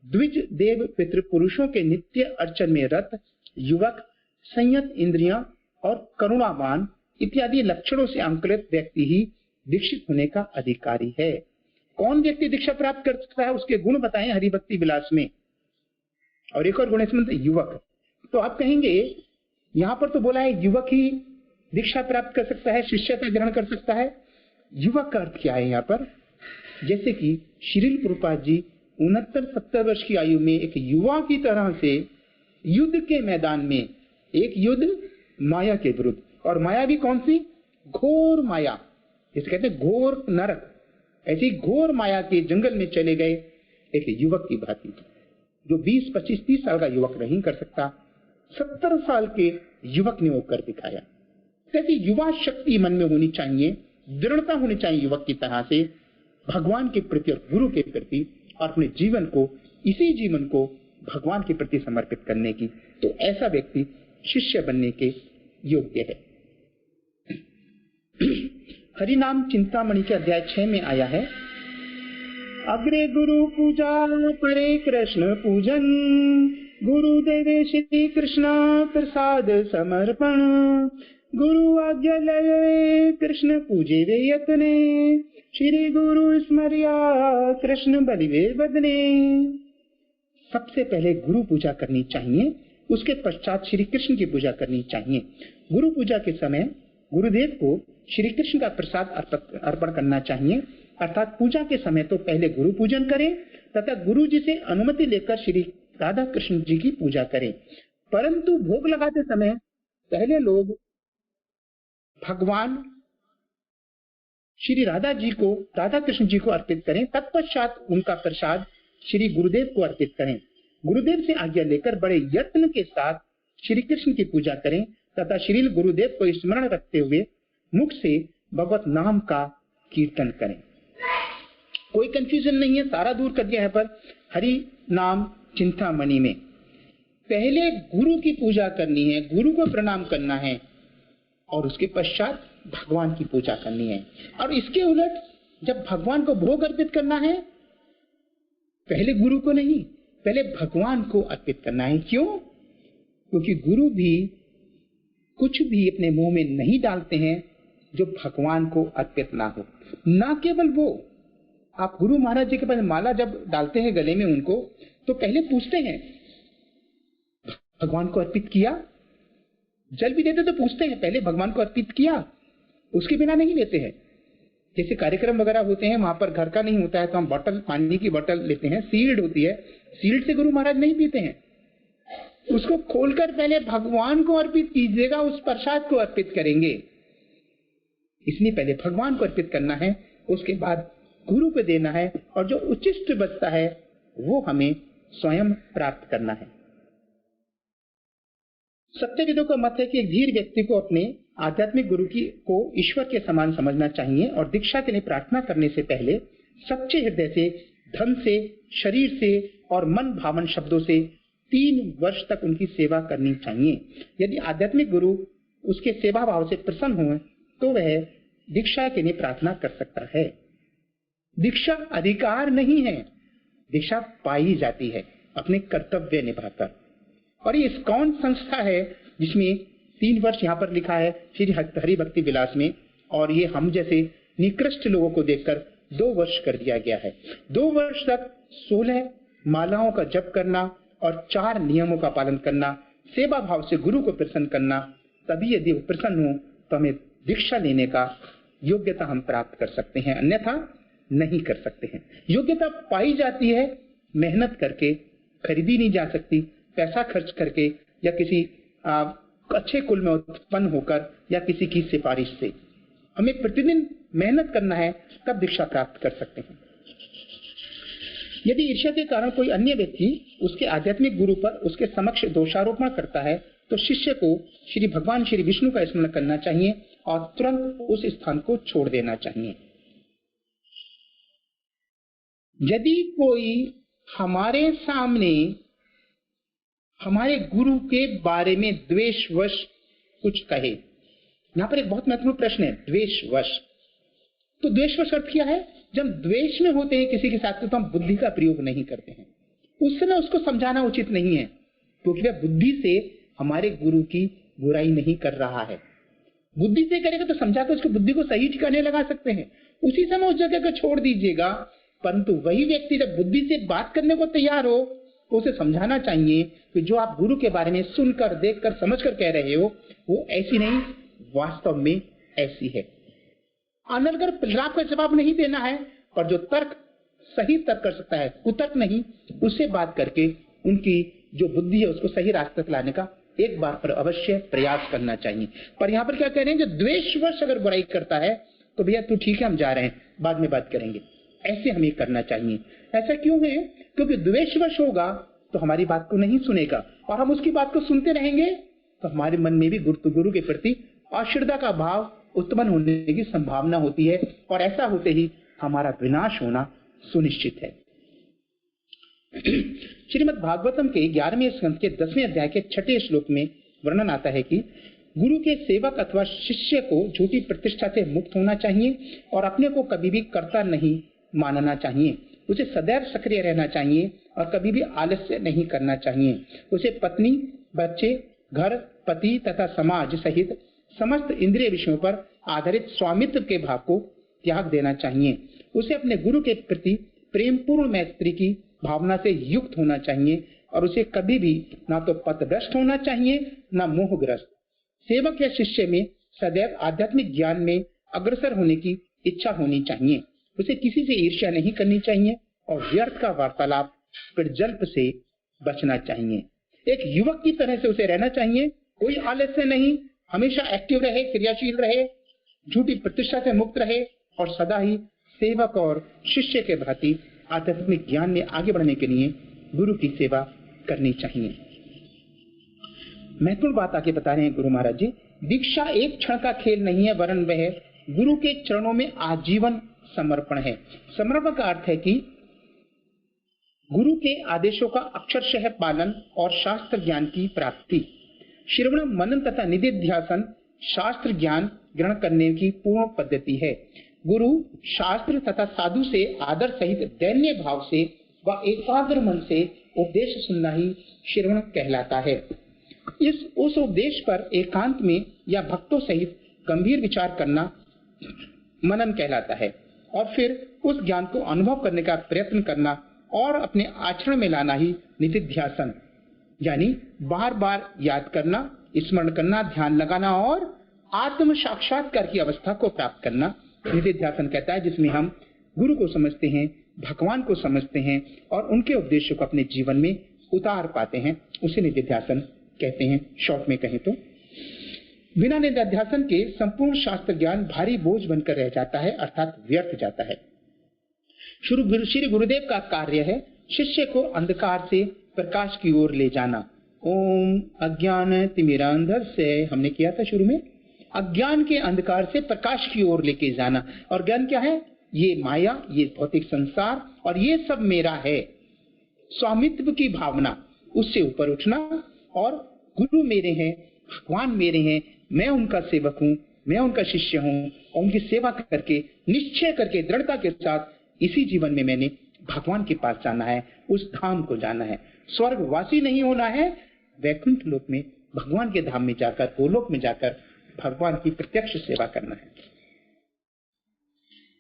द्विज देव पितृ पुरुषों के नित्य अर्चन में रत, युवक, संयत इंद्रियां और करुणावान इत्यादि लक्षणों से अंकुलित व्यक्ति ही दीक्षित होने का अधिकारी है। कौन व्यक्ति दीक्षा प्राप्त कर सकता है, उसके गुण बताएं हरिभक्ति विलास में। और एक और गुण इसमें युवक। तो आप कहेंगे यहां पर तो बोला है युवक ही दीक्षा प्राप्त कर सकता है, शिष्यता ग्रहण कर सकता है। युवक का अर्थ क्या है यहाँ पर? जैसे कि श्रील प्रभुपाद जी 69-70 वर्ष की आयु में एक युवा की तरह से युद्ध के मैदान में, एक युद्ध माया के विरुद्ध, और माया भी कौन सी? घोर माया, जिसे कहते हैं घोर नरक। ऐसी घोर माया के जंगल में चले गए एक युवक की भांति, जो 20, 25, 30 साल का युवक नहीं कर सकता, 70 साल के युवक ने वो कर दिखाया। ऐसी युवा शक्ति मन में होनी चाहिए, दृढ़ता होनी चाहिए युवक की तरह से भगवान के प्रति और गुरु के प्रति, और अपने जीवन को, इसी जीवन को भगवान के प्रति समर्पित करने की। तो ऐसा व्यक्ति शिष्य बनने के योग्य है। हरिनाम चिंतामणि के अध्याय 6 में आया है, अग्रे गुरु पूजा परे कृष्ण पूजन, गुरुदेव श्री कृष्ण प्रसाद समर्पण, गुरु आज्ञा लय कृष्ण पूजे वे यतने, श्री गुरु स्मरिया कृष्ण बलिवे बदने। सबसे पहले गुरु पूजा करनी चाहिए, उसके पश्चात श्री कृष्ण की पूजा करनी चाहिए। गुरु पूजा के समय गुरुदेव को श्री कृष्ण का प्रसाद अर्पण करना चाहिए, अर्थात पूजा के समय तो पहले गुरु पूजन करें तथा गुरु जी से अनुमति लेकर श्री राधा कृष्ण जी की पूजा करें। परंतु भोग लगाते समय पहले लोग भगवान श्री राधा जी को, राधा कृष्ण जी को अर्पित करें, तत्पश्चात उनका प्रसाद श्री गुरुदेव को अर्पित करें। गुरुदेव से आज्ञा लेकर बड़े यत्न के साथ श्री कृष्ण की पूजा करें तथा श्री गुरुदेव को स्मरण रखते हुए मुख से भगवत नाम का कीर्तन करें। कोई कंफ्यूजन नहीं है, सारा दूर कर दिया है। पर हरि नाम चिंतामणि में पहले गुरु की पूजा करनी है, गुरु को प्रणाम करना है, और उसके पश्चात भगवान की पूजा करनी है। और इसके उलट जब भगवान को भोग अर्पित करना है, पहले गुरु को नहीं, पहले भगवान को अर्पित करना है। क्यों? क्योंकि गुरु भी कुछ भी अपने मुंह में नहीं डालते हैं जो भगवान को अर्पित ना हो। ना केवल वो, आप गुरु महाराज जी के पास माला जब डालते हैं गले में उनको, तो पहले पूछते हैं भगवान को अर्पित किया। जल भी देते तो पूछते हैं पहले भगवान को अर्पित किया, उसके बिना नहीं लेते हैं। जैसे कार्यक्रम वगैरह होते हैं, वहां पर घर का नहीं होता है तो हम बोतल, पानी की बोतल लेते हैं, सील्ड होती है, सील्ड से गुरु महाराज नहीं पीते हैं। उसको खोलकर पहले भगवान को अर्पित कीजिएगा, उस प्रसाद को अर्पित करेंगे। इसलिए पहले भगवान को अर्पित करना है, उसके बाद गुरु को देना है, और जो उचिष्ट बचता है वो हमें स्वयं प्राप्त करना है। सत्यविदों का मत है कि एक धीर व्यक्ति को अपने आध्यात्मिक गुरु को ईश्वर के समान समझना चाहिए, और दीक्षा के लिए प्रार्थना करने से पहले सच्चे हृदय से, धन से, शरीर से और मन भावन शब्दों से 3 वर्ष तक उनकी सेवा करनी चाहिए। यदि आध्यात्मिक गुरु उसके सेवा भाव से प्रसन्न हो तो वह दीक्षा के लिए प्रार्थना कर सकता है। दीक्षा अधिकार नहीं है, दीक्षा पाई जाती है अपने कर्तव्य निभाकर। और ये इस्कॉन संस्था है जिसमें 3 वर्ष यहाँ पर लिखा है श्री हरिभक्ति विलास में, और ये हम जैसे निकृष्ट लोगों को देखकर 2 वर्ष कर दिया गया है। 2 वर्ष तक 16 मालाओं का जप करना और 4 नियमों का पालन करना, सेवा भाव से गुरु को प्रसन्न करना, तभी यदि वो प्रसन्न हो तो हमें दीक्षा लेने का योग्यता हम प्राप्त कर सकते हैं, अन्यथा नहीं कर सकते हैं। योग्यता पाई जाती है मेहनत करके, खरीदी नहीं जा सकती, पैसा खर्च करके या किसी अच्छे कुल में उत्पन्न होकर या किसी की सिफारिश से। हमें प्रतिदिन मेहनत करना है, तब दीक्षा प्राप्त कर सकते हैं। यदि ईर्ष्या के कारण कोई अन्य व्यक्ति उसके आध्यात्मिक गुरु पर उसके समक्ष दोषारोपण करता है तो शिष्य को श्री भगवान श्री विष्णु का स्मरण करना चाहिए और तुरंत उस स्थान को छोड़ देना चाहिए। यदि कोई हमारे सामने हमारे गुरु के बारे में द्वेषवश कुछ कहे, यहाँ पर एक बहुत महत्वपूर्ण प्रश्न है, द्वेषवश। तो द्वेषवश अर्थ क्या है? जब द्वेष में होते हैं किसी के साथ तो हम बुद्धि का प्रयोग नहीं करते हैं, उस समय उसको समझाना उचित नहीं है, क्योंकि वह बुद्धि से हमारे गुरु की बुराई नहीं कर रहा है। बुद्धि से करेगा तो समझा कर उसको बुद्धि को सही ठिकाने लगा सकते हैं, उसी समय उस जगह को छोड़ दीजिएगा। परंतु वही व्यक्ति जब बुद्धि से बात करने को तैयार हो तो उसे समझाना चाहिए कि जो आप गुरु के बारे में सुनकर, देखकर, समझकर कह रहे हो वो ऐसी नहीं, वास्तव में ऐसी है। अनर्गल पिलराव का जवाब नहीं देना है, पर जो तर्क सही तर्क कर सकता है, कुतर्क नहीं, उससे बात करके उनकी जो बुद्धि है उसको सही रास्ते पर लाने का एक बार पर अवश्य प्रयास करना चाहिए। पर यहाँ पर क्या कह रहे हैं, जो द्वेषवश अगर बुराई करता है तो भैया तू ठीक है, हम जा रहे हैं, बाद में बात करेंगे, ऐसे हमें करना चाहिए। ऐसा क्यों है? क्योंकि द्वेषवश होगा तो हमारी बात को नहीं सुनेगा, और हम उसकी बात को सुनते रहेंगे तो हमारे मन में भी गुरु के प्रति अश्रद्धा का भाव उत्पन्न होने की संभावना होती है, और ऐसा होते ही हमारा विनाश होना सुनिश्चित है। श्रीमद् भागवतम के 11वें स्कंद के 10वें अध्याय के 6ठे श्लोक में वर्णन आता है कि गुरु के सेवक अथवा शिष्य को झूठी प्रतिष्ठा से मुक्त होना चाहिए और अपने को कभी भी कर्ता नहीं मानना चाहिए। उसे सदैव सक्रिय रहना चाहिए और कभी भी आलस्य नहीं करना चाहिए। उसे पत्नी, बच्चे, घर, पति तथा समाज सहित समस्त इंद्रिय विषयों पर आधारित स्वामित्व के भाव को त्याग देना चाहिए। उसे अपने गुरु के प्रति प्रेम पूर्ण मैत्री की भावना से युक्त होना चाहिए और उसे कभी भी ना तो पथभ्रष्ट होना चाहिए ना मोहग्रस्त। सेवक या शिष्य में सदैव आध्यात्मिक ज्ञान में अग्रसर होने की इच्छा होनी चाहिए। उसे किसी से ईर्ष्या नहीं करनी चाहिए और व्यर्थ का वार्तालाप प्रजल्प से बचना चाहिए। एक युवक की तरह से उसे रहना चाहिए, कोई आलस्य नहीं, हमेशा एक्टिव रहे, क्रियाशील रहे, झूठी प्रतिष्ठा से मुक्त रहे और सदा ही सेवक और शिष्य के भांति आध्यात्मिक ज्ञान में आगे बढ़ने के लिए गुरु की सेवा करनी चाहिए। महत्वपूर्ण बात आगे बता रहे हैं गुरु महाराज जी। दीक्षा एक क्षण का खेल नहीं है, वरन वह गुरु के चरणों में आजीवन समर्पण है। समर्पण का अर्थ है कि गुरु के आदेशों का अक्षरशः पालन और शास्त्र ज्ञान की प्राप्ति। श्रवण, मनन तथा निधिध्यासन शास्त्र ज्ञान ग्रहण करने की पूर्ण पद्धति है। गुरु, शास्त्र तथा साधु से आदर सहित दैन्य भाव से व एकाग्र मन से उपदेश सुनना ही श्रवण कहलाता है। उस उपदेश पर एकांत में या भक्तों सहित गंभीर विचार करना मनन कहलाता है, और फिर उस ज्ञान को अनुभव करने का प्रयत्न करना और अपने आचरण में लाना ही निधिध्यासन, यानी बार बार याद करना, स्मरण करना, ध्यान लगाना और आत्म साक्षात्कार की अवस्था को प्राप्त करना निधिध्यासन कहता है, जिसमें हम गुरु को समझते हैं, भगवान को समझते हैं और उनके उपदेशों को अपने जीवन में उतार पाते हैं, उसे निधिध्यासन कहते हैं। शॉर्ट में कहें तो बिना निधिध्यासन के संपूर्ण शास्त्र ज्ञान भारी बोझ बनकर रह जाता है, अर्थात व्यर्थ जाता है। श्री गुरुदेव का कार्य है शिष्य को अंधकार से प्रकाश की ओर ले जाना। ओम अज्ञान तिमिरांधस्य हमने किया था शुरू में, अज्ञान के अंधकार से प्रकाश की ओर लेके जाना। और ज्ञान क्या है? ये माया, ये भौतिक संसार और ये सब मेरा है। स्वामित्व की भावना, उससे ऊपर उठना और गुरु मेरे हैं, भगवान मेरे हैं, मैं उनका सेवक हूँ, मैं उनका शिष्य हूँ और उनकी सेवा करके निश्चय करके दृढ़ता के साथ इसी जीवन में मैंने भगवान के पास जाना है, उस धाम को जाना है। स्वर्गवासी नहीं होना है, वैकुंठ लोक में भगवान के धाम में जाकर, गोलोक में जाकर भगवान की प्रत्यक्ष सेवा करना है।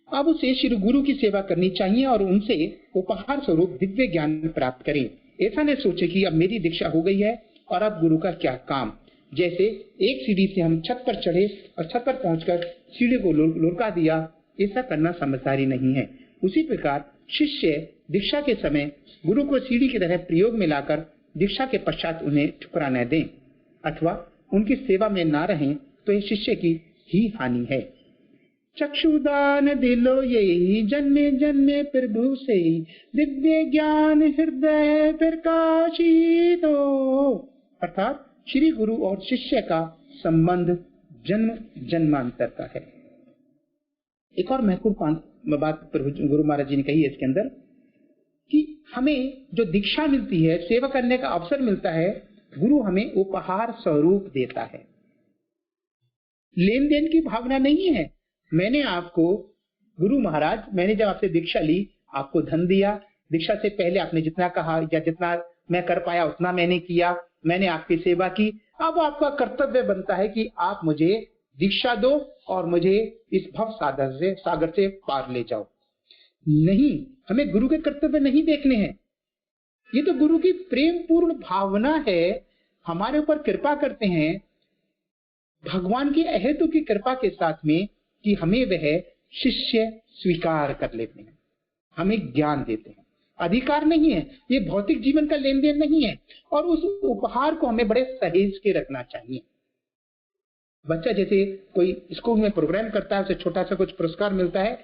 अब उसे श्री गुरु की सेवा करनी चाहिए और उनसे उपहार स्वरूप दिव्य ज्ञान प्राप्त करें। ऐसा न सोचे कि अब मेरी दीक्षा हो गई है और अब गुरु का क्या काम। जैसे एक सीढ़ी से हम छत पर चढ़े और छत पर पहुंचकर सीढ़ी को लुढ़का दिया, ऐसा करना समझदारी नहीं है। उसी प्रकार शिष्य दीक्षा के समय गुरु को सीढ़ी की तरह प्रयोग में लाकर दीक्षा के पश्चात उन्हें ठुकरा न दें अथवा उनकी सेवा में ना रहें तो यह शिष्य की ही हानि है। चक्षुदान दिलो यही जन्मे जन्मे प्रभु से, दिव्य ज्ञान हृदय प्रकाशित हो। अर्थात श्री गुरु और शिष्य का संबंध जन्म जन्मांतर का है। एक और महत्वपूर्ण बात गुरु महाराज जी ने कही है इसके अंदर कि हमें जो दीक्षा मिलती है, सेवा करने का अवसर मिलता है, गुरु हमें उपहार स्वरूप देता है। लेन देन की भावना नहीं है। मैंने आपको गुरु महाराज, मैंने जब आपसे दीक्षा ली, आपको धन दिया, दीक्षा से पहले आपने जितना कहा या जितना मैं कर पाया उतना मैंने किया, मैंने आपकी सेवा की। अब आपका कर्तव्य बनता है कि आप मुझे दीक्षा दो और मुझे इस भव सागर से पार ले जाओ। नहीं, हमें गुरु के कर्तव्य नहीं देखने हैं। ये तो गुरु की प्रेम पूर्ण भावना है, हमारे ऊपर कृपा करते हैं भगवान की अहेतु की कृपा के साथ में कि हमें वह शिष्य स्वीकार कर लेते हैं, हमें ज्ञान देते हैं। अधिकार नहीं है, ये भौतिक जीवन का लेन देन नहीं है, और उस उपहार को हमें बड़े सहेज के रखना चाहिए। बच्चा जैसे कोई स्कूल में प्रोग्राम करता है, उसे छोटा सा कुछ पुरस्कार मिलता है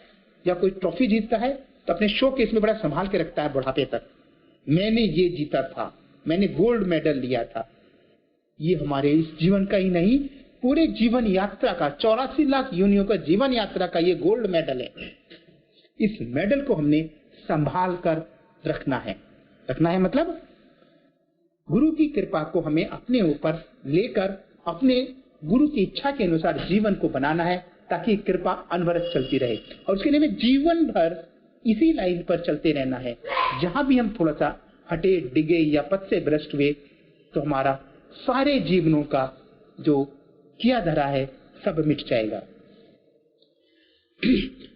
या कोई ट्रॉफी जीतता है, तो अपने शो केस में बड़ा संभाल के रखता है बुढ़ापे तक, मैंने ये जीता था, मैंने गोल्ड मेडल लिया था। ये हमारे इस जीवन का ही नहीं, पूरे जीवन यात्रा का, 84 लाख योनियों का जीवन यात्रा का ये गोल्ड मेडल है। इस मेडल को हमने संभाल कर रखना है। रखना है मतलब गुरु की कृपा को हमें अपने ऊपर लेकर अपने गुरु की इच्छा के अनुसार जीवन को बनाना है, ताकि कृपा अनवरत चलती रहे। और उसके लिए जीवन भर इसी लाइन पर चलते रहना है। जहां भी हम थोड़ा सा हटे डिगे या पथ से भ्रष्ट हुए, तो हमारा सारे जीवनों का जो किया धरा है सब मिट जाएगा।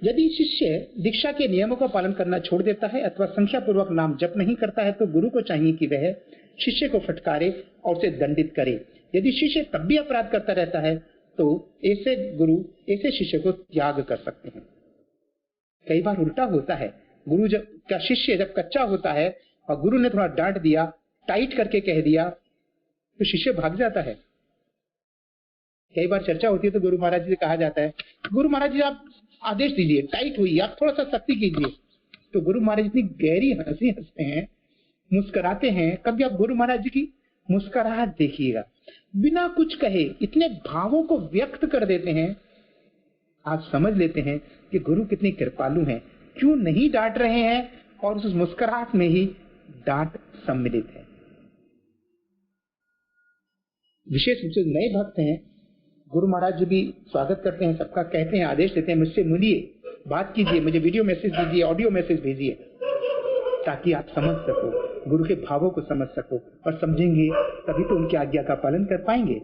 यदि शिष्य दीक्षा के नियमों का पालन करना छोड़ देता है अथवा संख्या पूर्वक नाम जप नहीं करता है, तो गुरु को चाहिए कि वह शिष्य को फटकारे और उसे दंडित करे। यदि शिष्य तब भी अपराध करता रहता है, तो ऐसे गुरु ऐसे शिष्य को त्याग कर सकते हैं। कई बार उल्टा होता है, गुरु जब का शिष्य जब कच्चा होता है और गुरु ने थोड़ा डांट दिया, टाइट करके कह दिया, तो शिष्य भाग जाता है। कई बार चर्चा होती है तो गुरु महाराज जी से कहा जाता है, गुरु महाराज जी आप आदेश दीजिए, टाइट हुई, आप थोड़ा सा सख्ती कीजिए। तो गुरु महाराज इतनी गहरी हंसी हंसते हैं, मुस्कुराते हैं। कभी आप गुरु महाराज जी की मुस्कुराहट देखिएगा, बिना कुछ कहे इतने भावों को व्यक्त कर देते हैं। आप समझ लेते हैं कि गुरु कितने कृपालु हैं, क्यों नहीं डांट रहे हैं, और उस मुस्कुराहट में ही डांट सम्मिलित है। विशेष रूप से नए भक्त हैं, गुरु महाराज जी भी स्वागत करते हैं सबका, कहते हैं, आदेश देते हैं, मुझसे मिलिए, बात कीजिए, मुझे वीडियो मैसेज दीजिए, ऑडियो मैसेज भेजिए, ताकि आप समझ सको, गुरु के भावों को समझ सको, और समझेंगे तभी तो उनकी आज्ञा का पालन कर पाएंगे।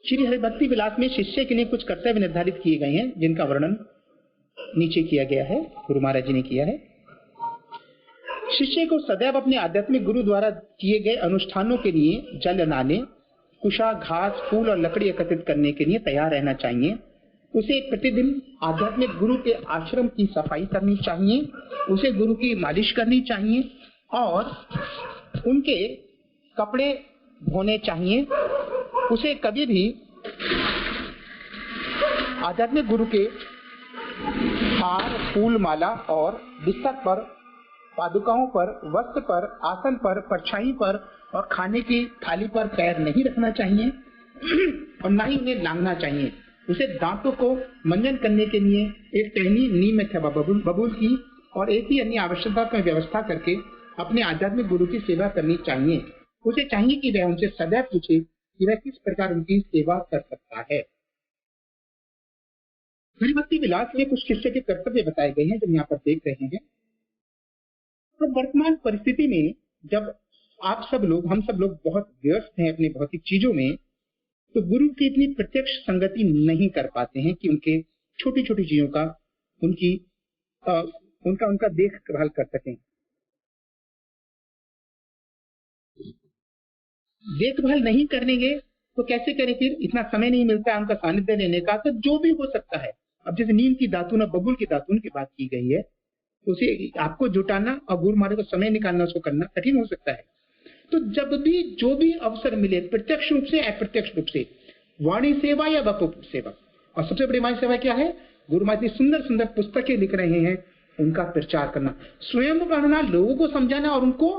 श्री हरिभक्ति विलास में शिष्य के लिए कुछ कर्तव्य निर्धारित किए गए हैं, जिनका वर्णन नीचे किया गया है, गुरु महाराज जी ने किया है। शिष्य को सदैव अपने आध्यात्मिक गुरु द्वारा किए गए अनुष्ठानों के लिए जल लाने, कुशा, घास, फूल और लकड़ी एकत्रित करने के लिए तैयार रहना चाहिए। उसे प्रतिदिन आध्यात्मिक गुरु के आश्रम की सफाई करनी चाहिए, उसे गुरु की मालिश करनी चाहिए और उनके कपड़े धोने चाहिए। उसे कभी भी आध्यात्मिक गुरु के हार, फूल, माला और बिस्तर पर, पादुकाओं पर, वस्त्र पर, आसन पर, परछाई पर और खाने की थाली पर पैर नहीं रखना चाहिए और न ही उन्हें लांघना चाहिए। उसे दांतों को मंजन करने के लिए एक टहनी नीम अथवा बबूल की और एक ही अन्य आवश्यकता में व्यवस्था करके अपने आध्यात्मिक गुरु की सेवा करनी चाहिए। उसे चाहिए कि वह उनसे सदैव पूछे कि वह किस प्रकार उनकी सेवा कर सकता है। हरिभक्ति विलास में कुछ शिष्य के कर्तव्य बताए गए हैं, जो यहाँ पर देख रहे हैं। तो वर्तमान परिस्थिति में जब आप सब लोग, हम सब लोग बहुत व्यस्त हैं अपनी भौतिक चीजों में, तो गुरु की इतनी प्रत्यक्ष संगति नहीं कर पाते हैं कि उनके छोटी छोटी चीजों का उनका देखभाल कर सकें। देखभाल नहीं करेंगे तो कैसे करें फिर? इतना समय नहीं मिलता है उनका सानिध्य लेने का। तो जो भी हो सकता है, अब जैसे नीम की दातून और बबूल की दातून की बात की गई है, तो उसे आपको जुटाना और गुरु महाराज को समय निकालना, उसको करना कठिन हो सकता है। तो जब भी जो भी अवसर मिले, प्रत्यक्ष रूप से अप्रत्यक्ष रूप से, वाणी सेवा या वपु सेवा, और सबसे बड़ी वाणी सेवा क्या है? गुरु महाराज सुंदर सुंदर पुस्तकें लिख रहे हैं, उनका प्रचार करना, स्वयं पढ़ना, लोगों को समझाना और उनको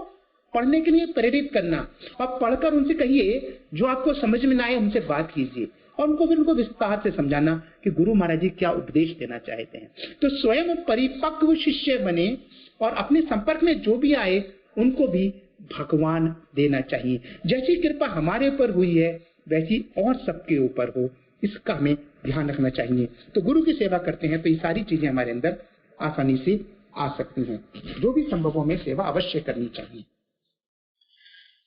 पढ़ने के लिए प्रेरित करना। और पढ़कर उनसे कहिए, जो आपको समझ में ना आए उनसे बात कीजिए और उनको विस्तार से समझाना कि गुरु महाराज जी क्या उपदेश देना चाहते हैं। तो स्वयं परिपक्व शिष्य बने और अपने संपर्क में जो भी आए उनको भी भगवान देना चाहिए। जैसी कृपा हमारे ऊपर हुई है वैसी और सबके ऊपर हो, इसका हमें ध्यान रखना चाहिए। तो गुरु की सेवा करते हैं तो ये सारी चीजें हमारे अंदर आसानी से आ सकती हैं। जो भी संभव हो हमें सेवा अवश्य करनी चाहिए।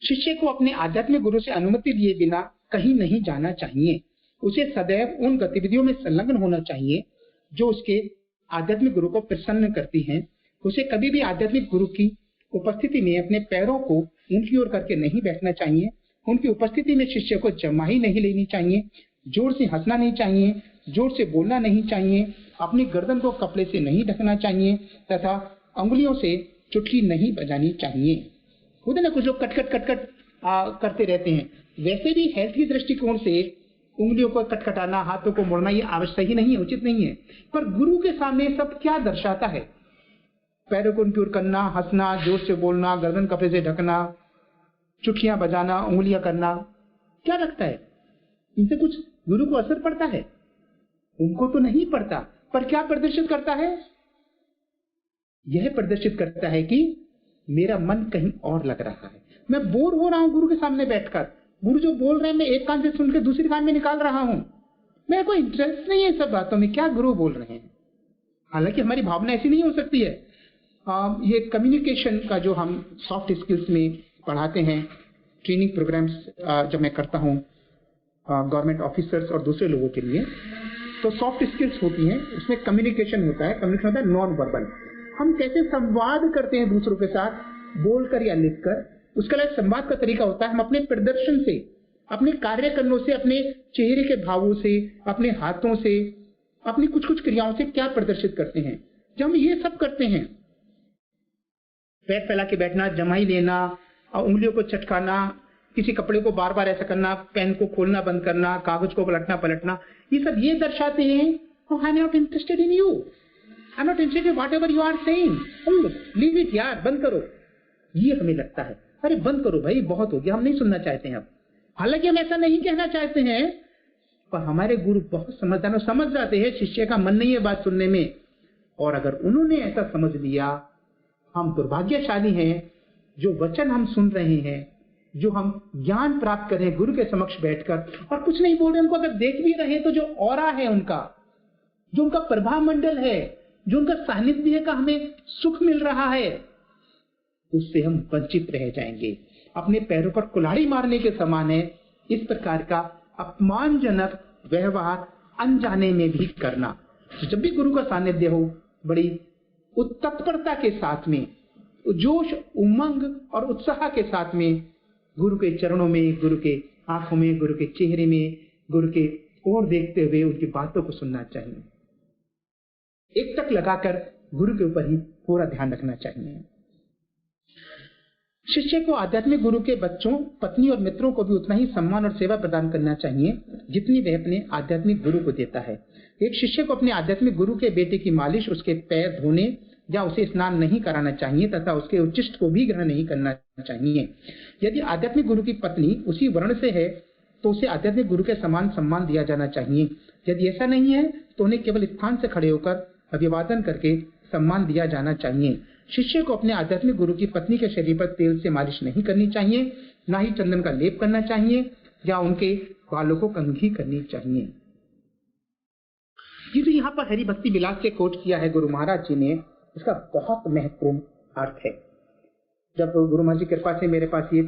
शिष्य को अपने आध्यात्मिक गुरु से अनुमति लिए बिना कहीं नहीं जाना चाहिए। उसे सदैव उन गतिविधियों में संलग्न होना चाहिए जो उसके आध्यात्मिक गुरु को प्रसन्न करती हैं। उसे कभी भी आध्यात्मिक गुरु की उपस्थिति में अपने पैरों को उनकी ओर करके नहीं बैठना चाहिए। उनकी उपस्थिति में शिष्य को जमाई नहीं लेनी चाहिए, जोर से हंसना नहीं चाहिए, जोर से बोलना नहीं चाहिए, अपनी गर्दन को कपड़े से नहीं ढकना चाहिए तथा अंगुलियों से चुटकी नहीं बजानी चाहिए। होते ना कुछ लोग कटकट कटकट करते रहते हैं, वैसे भी हेल्थ की दृष्टिकोण से उंगलियों को कटकटाना, हाथों को मोड़ना ये आवश्यक ही नहीं है, उचित नहीं है। पर गुरु के सामने सब क्या दर्शाता है? पैरों को उनकी ओर करना, हंसना, जोर से बोलना, गर्दन कपड़े से ढकना, चुटकियां बजाना, उंगलियां करना, क्या लगता है इनसे कुछ गुरु को असर पड़ता है? उनको तो नहीं पड़ता। पर क्या प्रदर्शित करता है? यह प्रदर्शित करता है कि मेरा मन कहीं और लग रहा है, मैं बोर हो रहा हूं गुरु के सामने बैठकर। गुरु जो बोल रहे हैं मैं एक कान से सुन के दूसरी कान में निकाल रहा हूं, मेरा कोई इंटरेस्ट नहीं है सब बातों में, क्या गुरु बोल रहे हैं। हालांकि हमारी भावना ऐसी नहीं हो सकती है। ये कम्युनिकेशन का जो हम सॉफ्ट स्किल्स में पढ़ाते हैं, ट्रेनिंग प्रोग्राम्स जब मैं करता हूँ गवर्नमेंट ऑफिसर्स और दूसरे लोगों के लिए, तो सॉफ्ट स्किल्स होती हैं, उसमें कम्युनिकेशन होता है। कम्युनिकेशन होता है नॉन वर्बल, हम कैसे संवाद करते हैं दूसरों के साथ, बोलकर या लिखकर। उसके लिए संवाद का तरीका होता है हम अपने प्रदर्शन से, अपने कार्य करनों से, अपने चेहरे के भावों से, अपने हाथों से, अपनी कुछ कुछ क्रियाओं से क्या प्रदर्शित करते हैं। जब हम ये सब करते हैं, पैर फैला के बैठना, जमाई लेना, उंगलियों को चटकाना, किसी कपड़े को बार बार ऐसा करना, पेन को खोलना बंद करना, कागज को पलटना पलटना, ये सब ये दर्शाते हैं I am not interested in you, I am not interested in whatever you are saying, leave it यार, बंद करो। ये हमें लगता है अरे बंद करो भाई, बहुत हो गया, हम नहीं सुनना चाहते हैं अब। हालांकि हम ऐसा नहीं कहना चाहते हैं, पर हमारे गुरु बहुत समझदार और समझ जाते हैं शिष्य का मन नहीं है बात सुनने में। और अगर उन्होंने ऐसा समझ लिया, हम दुर्भाग्यशाली हैं। जो वचन हम सुन रहे हैं, जो हम ज्ञान प्राप्त कर रहे हैं गुरु के समक्ष बैठकर, और कुछ नहीं बोल रहे, उनको अगर देख भी रहे हैं तो जो ऑरा है उनका, जो उनका प्रभाव मंडल है, जो उनका सानिध्य का हमें सुख मिल रहा है, उससे हम वंचित रह जाएंगे। अपने पैरों पर कुल्हाड़ी मारने के समान है इस प्रकार का अपमानजनक व्यवहार अनजाने में भी करना। तो जब भी गुरु का सानिध्य हो, बड़ी उत्तप्तता के साथ में, जोश, उमंग और उत्साह के साथ में गुरु के चरणों में, गुरु के आंखों में, गुरु के चेहरे में, गुरु के ओर देखते हुए उनकी बातों को सुनना चाहिए। एक टक लगाकर गुरु के ऊपर ही पूरा ध्यान रखना चाहिए। शिष्य को आध्यात्मिक गुरु के बच्चों, पत्नी और मित्रों को भी उतना ही सम्मान और सेवा प्रदान करना चाहिए जितनी वह अपने आध्यात्मिक गुरु को देता है। एक शिष्य को अपने आध्यात्मिक गुरु के बेटे की मालिश, उसके पैर धोने या उसे स्नान नहीं कराना चाहिए तथा उसके उच्चिष्ट को भी ग्रहण नहीं करना चाहिए। यदि आध्यात्मिक गुरु की पत्नी उसी वर्ण से है तो उसे आध्यात्मिक गुरु के समान सम्मान दिया जाना चाहिए। यदि ऐसा नहीं है तो उन्हें केवल स्थान से खड़े होकर अभिवादन करके सम्मान दिया जाना चाहिए। शिष्य को अपने आध्यात्मिक गुरु की पत्नी के शरीर पर तेल से मालिश नहीं करनी चाहिए, ना ही चंदन का लेप करना चाहिए या उनके बालों को कंघी करनी चाहिए। जी तो यहाँ पर हरि भक्ति विलास से कोट किया है गुरु महाराज जी ने, इसका बहुत महत्वपूर्ण अर्थ है। जब गुरु महाराज की कृपा से मेरे पास ये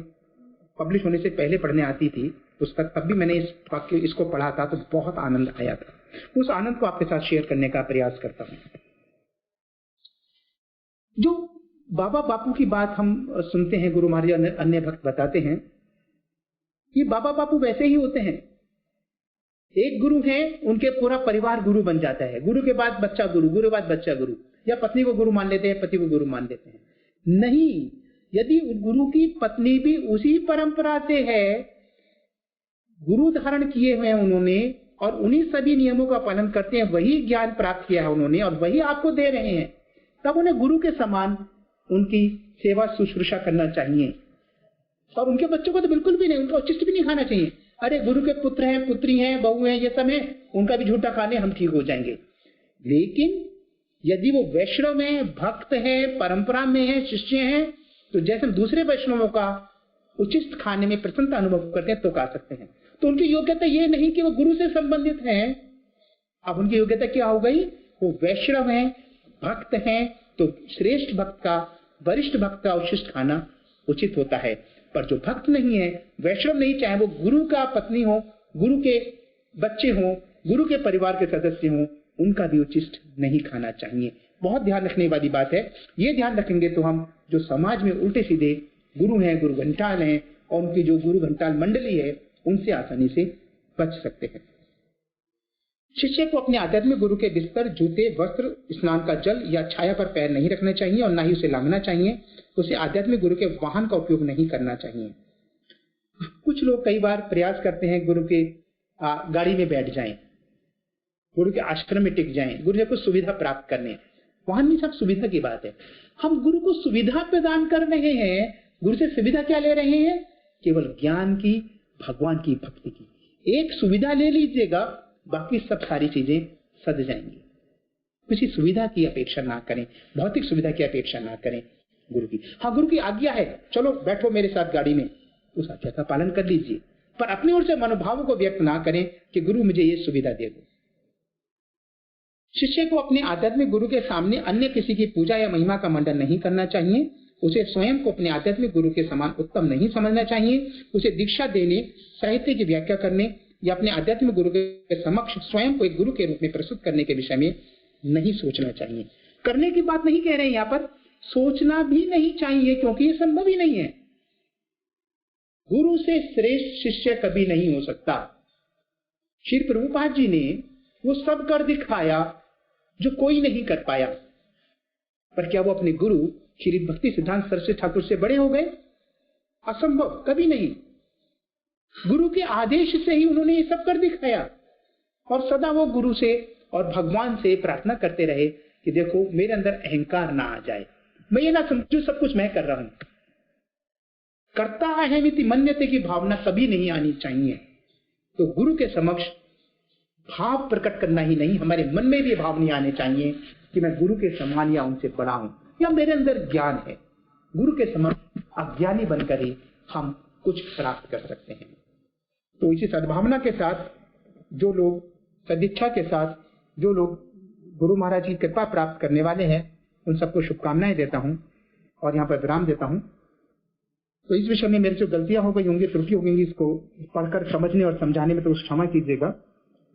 पब्लिश होने से पहले पढ़ने आती थी पुस्तक, तब भी मैंने इस वाक्य इसको पढ़ा था तो बहुत आनंद आया था। उस आनंद को आपके साथ शेयर करने का प्रयास करता हूँ। जो बाबा बापू की बात हम सुनते हैं, गुरु महाराज अन्य भक्त बताते हैं, ये बाबा बापू वैसे ही होते हैं। एक गुरु है, उनके पूरा परिवार गुरु बन जाता है। गुरु के बाद बच्चा गुरु, गुरु के बाद बच्चा गुरु, या पत्नी को गुरु मान लेते हैं, पति को गुरु मान लेते हैं। नहीं, यदि गुरु की पत्नी भी उसी परंपरा से है, गुरु धारण किए हुए हैं उन्होंने और उन्हीं सभी नियमों का पालन करते हैं, वही ज्ञान प्राप्त किया है उन्होंने और वही आपको दे रहे हैं, तब उन्हें गुरु के समान उनकी सेवा शुश्रूषा करना चाहिए। और उनके बच्चों को तो बिल्कुल भी नहीं, उनका उच्चिष्ट भी नहीं खाना चाहिए। अरे गुरु के पुत्र हैं, पुत्री हैं, बहू हैं, ये सब है, उनका भी झूठा खाने हम ठीक हो जाएंगे। लेकिन यदि वो वैष्णव है, भक्त है, परंपरा में है, शिष्य हैं, तो जैसे दूसरे वैष्णवों का उचिष्ट खाने में प्रसन्नता अनुभव करते हैं तो खा सकते हैं। तो उनकी योग्यता ये नहीं कि वो गुरु से संबंधित हैं। अब उनकी योग्यता क्या हो गई? वो वैष्णव हैं, भक्त हैं, तो श्रेष्ठ भक्त का, वरिष्ठ भक्त का उचिष्ट खाना उचित होता है। पर जो भक्त नहीं है, वैष्णव नहीं, चाहे वो गुरु का पत्नी हो, गुरु के बच्चे हों, गुरु के परिवार के सदस्य हों, उनका भी उचिष्ट नहीं खाना चाहिए। बहुत ध्यान रखने वाली बात है। ये ध्यान रखेंगे तो हम जो समाज में उल्टे सीधे गुरु हैं, गुरु घंटाल हैं और उनकी जो गुरु घंटाल मंडली है, उनसे आसानी से बच सकते हैं। शिष्य को अपने आध्यात्मिक गुरु के बिस्तर, जूते, वस्त्र, स्नान का जल या छाया पर पैर नहीं रखना चाहिए और ना ही उसे लांघना चाहिए। उसे आध्यात्मिक गुरु के वाहन का उपयोग नहीं करना चाहिए। कुछ लोग कई बार प्रयास करते हैं गुरु के गाड़ी में बैठ जाएं, गुरु के आश्रम में टिक जाएं, गुरु से कुछ सुविधा प्राप्त करने। वहां नहीं, सब सुविधा की बात है। हम गुरु को सुविधा प्रदान कर रहे हैं, गुरु से सुविधा क्या ले रहे हैं? केवल ज्ञान की, भगवान की भक्ति की। एक सुविधा ले लीजिएगा, बाकी सब सारी चीजें सद जाएंगी। किसी सुविधा की अपेक्षा ना करें, भौतिक सुविधा की अपेक्षा ना करें गुरु की। हाँ, गुरु की आज्ञा है, चलो बैठो मेरे साथ गाड़ी में, उस आज्ञा का पालन कर लीजिए, पर अपनी ओर से मनोभावों को व्यक्त ना करें कि गुरु मुझे ये सुविधा दे दो। शिष्य को अपने आध्यात्मिक गुरु के सामने अन्य किसी की पूजा या महिमा का मंडन नहीं करना चाहिए। उसे स्वयं को अपने आध्यात्मिक गुरु के समान उत्तम नहीं समझना चाहिए। उसे दीक्षा देने, साहित्य की व्याख्या करने या अपने आध्यात्मिक गुरु के समक्ष स्वयं को एक गुरु के रूप में प्रस्तुत करने के विषय में नहीं सोचना चाहिए। करने की बात नहीं कह रहे हैं यहाँ पर, सोचना भी नहीं चाहिए, क्योंकि ये संभव ही नहीं है। गुरु से श्रेष्ठ शिष्य कभी नहीं हो सकता। श्री प्रभुपाद जी ने वो सब कर दिखाया जो कोई नहीं कर पाया, पर क्या वो अपने गुरु श्री भक्ति सिद्धांत सरस्वती ठाकुर से बड़े हो गए? असंभव, कभी नहीं। गुरु के आदेश से ही उन्होंने ये सब कर दिखाया और सदा वो गुरु से और भगवान से प्रार्थना करते रहे कि देखो मेरे अंदर अहंकार ना आ जाए, मैं ये ना समझू सब कुछ मैं कर रहा हूं। करता है मिति मन्यते की भावना कभी नहीं आनी चाहिए। तो गुरु के समक्ष भाव प्रकट करना ही नहीं, हमारे मन में भी भाव नहीं आने चाहिए कि मैं गुरु के समान या उनसे बड़ा हूं या मेरे अंदर ज्ञान है। गुरु के समक्ष अज्ञानी बनकर ही हम कुछ प्राप्त कर सकते हैं। तो इसी सद्भावना के साथ जो लोग, सदिच्छा के साथ जो लोग गुरु महाराज की कृपा प्राप्त करने वाले हैं, उन सबको शुभकामनाएं देता हूं और यहाँ पर विराम देता हूं। तो इस विषय में मेरे जो गलतियां हो गई होंगी, त्रुटि हो गई, इसको पढ़कर समझने और समझाने में तो क्षमा कीजिएगा।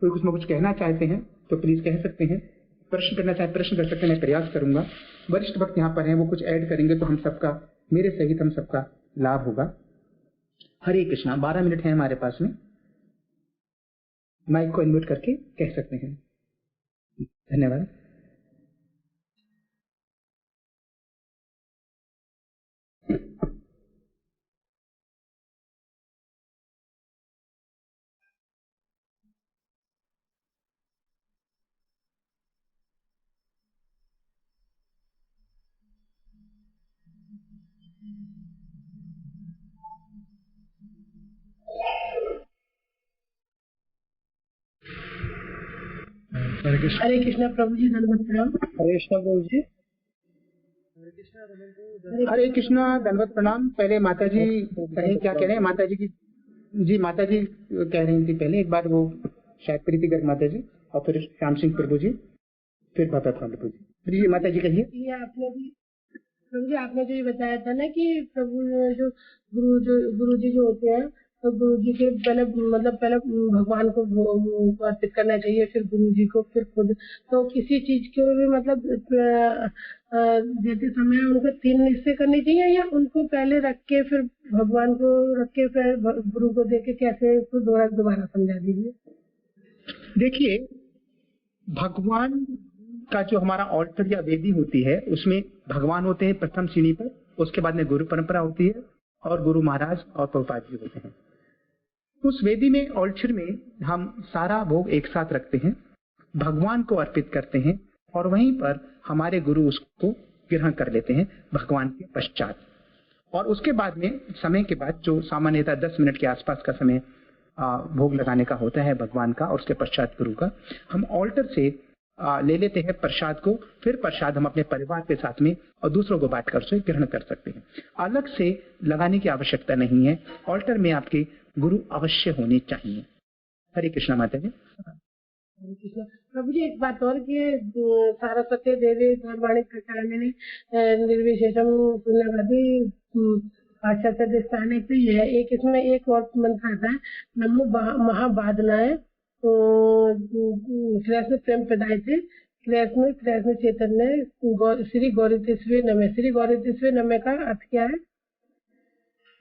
कोई कुछ में कुछ कहना चाहते हैं तो प्लीज कह सकते हैं, प्रश्न करना चाहे प्रश्न कर सकते हैं, मैं प्रयास करूंगा। वरिष्ठ भक्त यहाँ पर हैं, वो कुछ ऐड करेंगे तो हम सबका, मेरे सहित हम सबका लाभ होगा। हरे कृष्णा। 12 मिनट है हमारे पास में, माइक को इन्वर्ट करके कह सकते हैं। धन्यवाद। हरे कृष्णा प्रभु जी, धन्यवाद प्रणाम। हरे कृष्णा प्रभु जी। हरे कृष्णा, दंडवत प्रणाम। पहले माता जी कहें क्या कह रहे हैं? माता जी की जी, माता जी कह रही थी पहले एक बार, वो शायद प्रीति गर्ग माता जी और फिर श्याम सिंह प्रभु जी, फिर बाबा प्रभु जी। जी माता जी कहिए। ये आपने भी प्रभु जी, आपने जो ये बताया था ना कि प्रभु जो गुरु जी जो होते हैं, तो गुरु जी के पहले पहले भगवान को अर्पित करना चाहिए, फिर गुरु जी को, फिर खुद। तो किसी चीज को भी देते समय उनको 3 निश्चय करनी चाहिए, या उनको पहले रख के फिर भगवान को रख के फिर गुरु को दे के, कैसे उसको दोबारा समझा दीजिए। देखिए, भगवान का जो हमारा ऑल्टर या वेदी होती है, उसमें भगवान होते हैं प्रथम सीढ़ी पर, उसके बाद में गुरु परंपरा होती है और गुरु महाराज और प्रभुपाद जी होते हैं। उस वेदी में, ऑल्टर में हम सारा भोग एक साथ रखते हैं, भगवान को अर्पित करते हैं और वहीं पर हमारे गुरु उसको ग्रहण कर लेते हैं भगवान के पश्चात। और उसके बाद में, समय के बाद, जो सामान्यतः 10 मिनट के आसपास का समय भोग लगाने का होता है भगवान का और उसके पश्चात गुरु का, हम ऑल्टर से ले लेते हैं प्रसाद को। फिर प्रसाद हम अपने परिवार के साथ में और दूसरों को बांटकर उसे ग्रहण कर सकते हैं। अलग से लगाने की आवश्यकता नहीं है। ऑल्टर में आपके गुरु अवश्य होने चाहिए। हरे कृष्णा माता जी। हरे कृष्णा प्रभु जी, एक बात और कि सरस्वती देवी सर्वाणी प्रकारिणी निर्विशेषम पुण्यवती पाश्चात्य स्थाने पे है। एक इसमें एक और मंत्र आता है, नमो महाबादनाय कृष्ण प्रेम प्रदाय थे, कृष्ण चैतन्य श्री गौरीतेश्वरी नमे। श्री गौरीतेश्वरी नमे का अर्थ क्या है?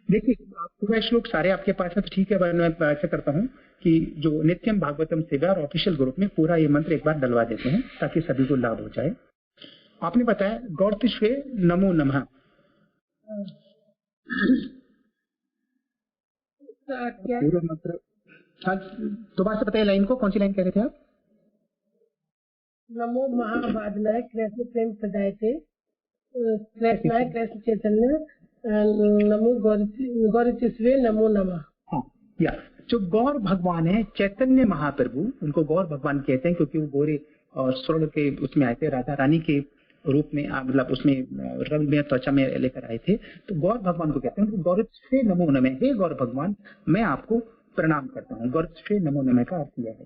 देखिए, पूरा श्लोक सारे आपके पास है तो ठीक है, मैं ऐसा करता हूँ कि जो नित्यम भागवतम सेवा और ऑफिशियल ग्रुप में पूरा ये मंत्र एक बार डलवा देते हैं ताकि सभी को लाभ हो जाए। आपने बताया गौरतिश्वे नमो नमः, पूरा मंत्र। हाँ, दोबारा से बताइए लाइन को, कौन सी लाइन कह रहे थे आप? नमो महाबादनाय कृष्ण प्रेम प्रदाय थे, कृष्ण चैतन्य नमो गौरीतेश्वरी नमो नमः। हाँ, या जो गौर भगवान है चैतन्य महाप्रभु, उनको गौर भगवान कहते हैं क्योंकि वो गोरे और स्वर्ण के उसमें आए थे, राधा रानी के रूप में, मतलब उसमें रंग में त्वचा में लेकर आए थे, तो गौर भगवान को कहते हैं। गौरव नमो नमः, हे गौर भगवान मैं आपको प्रणाम करता हूँ। गौरव नमो नमः का अर्थ यह है।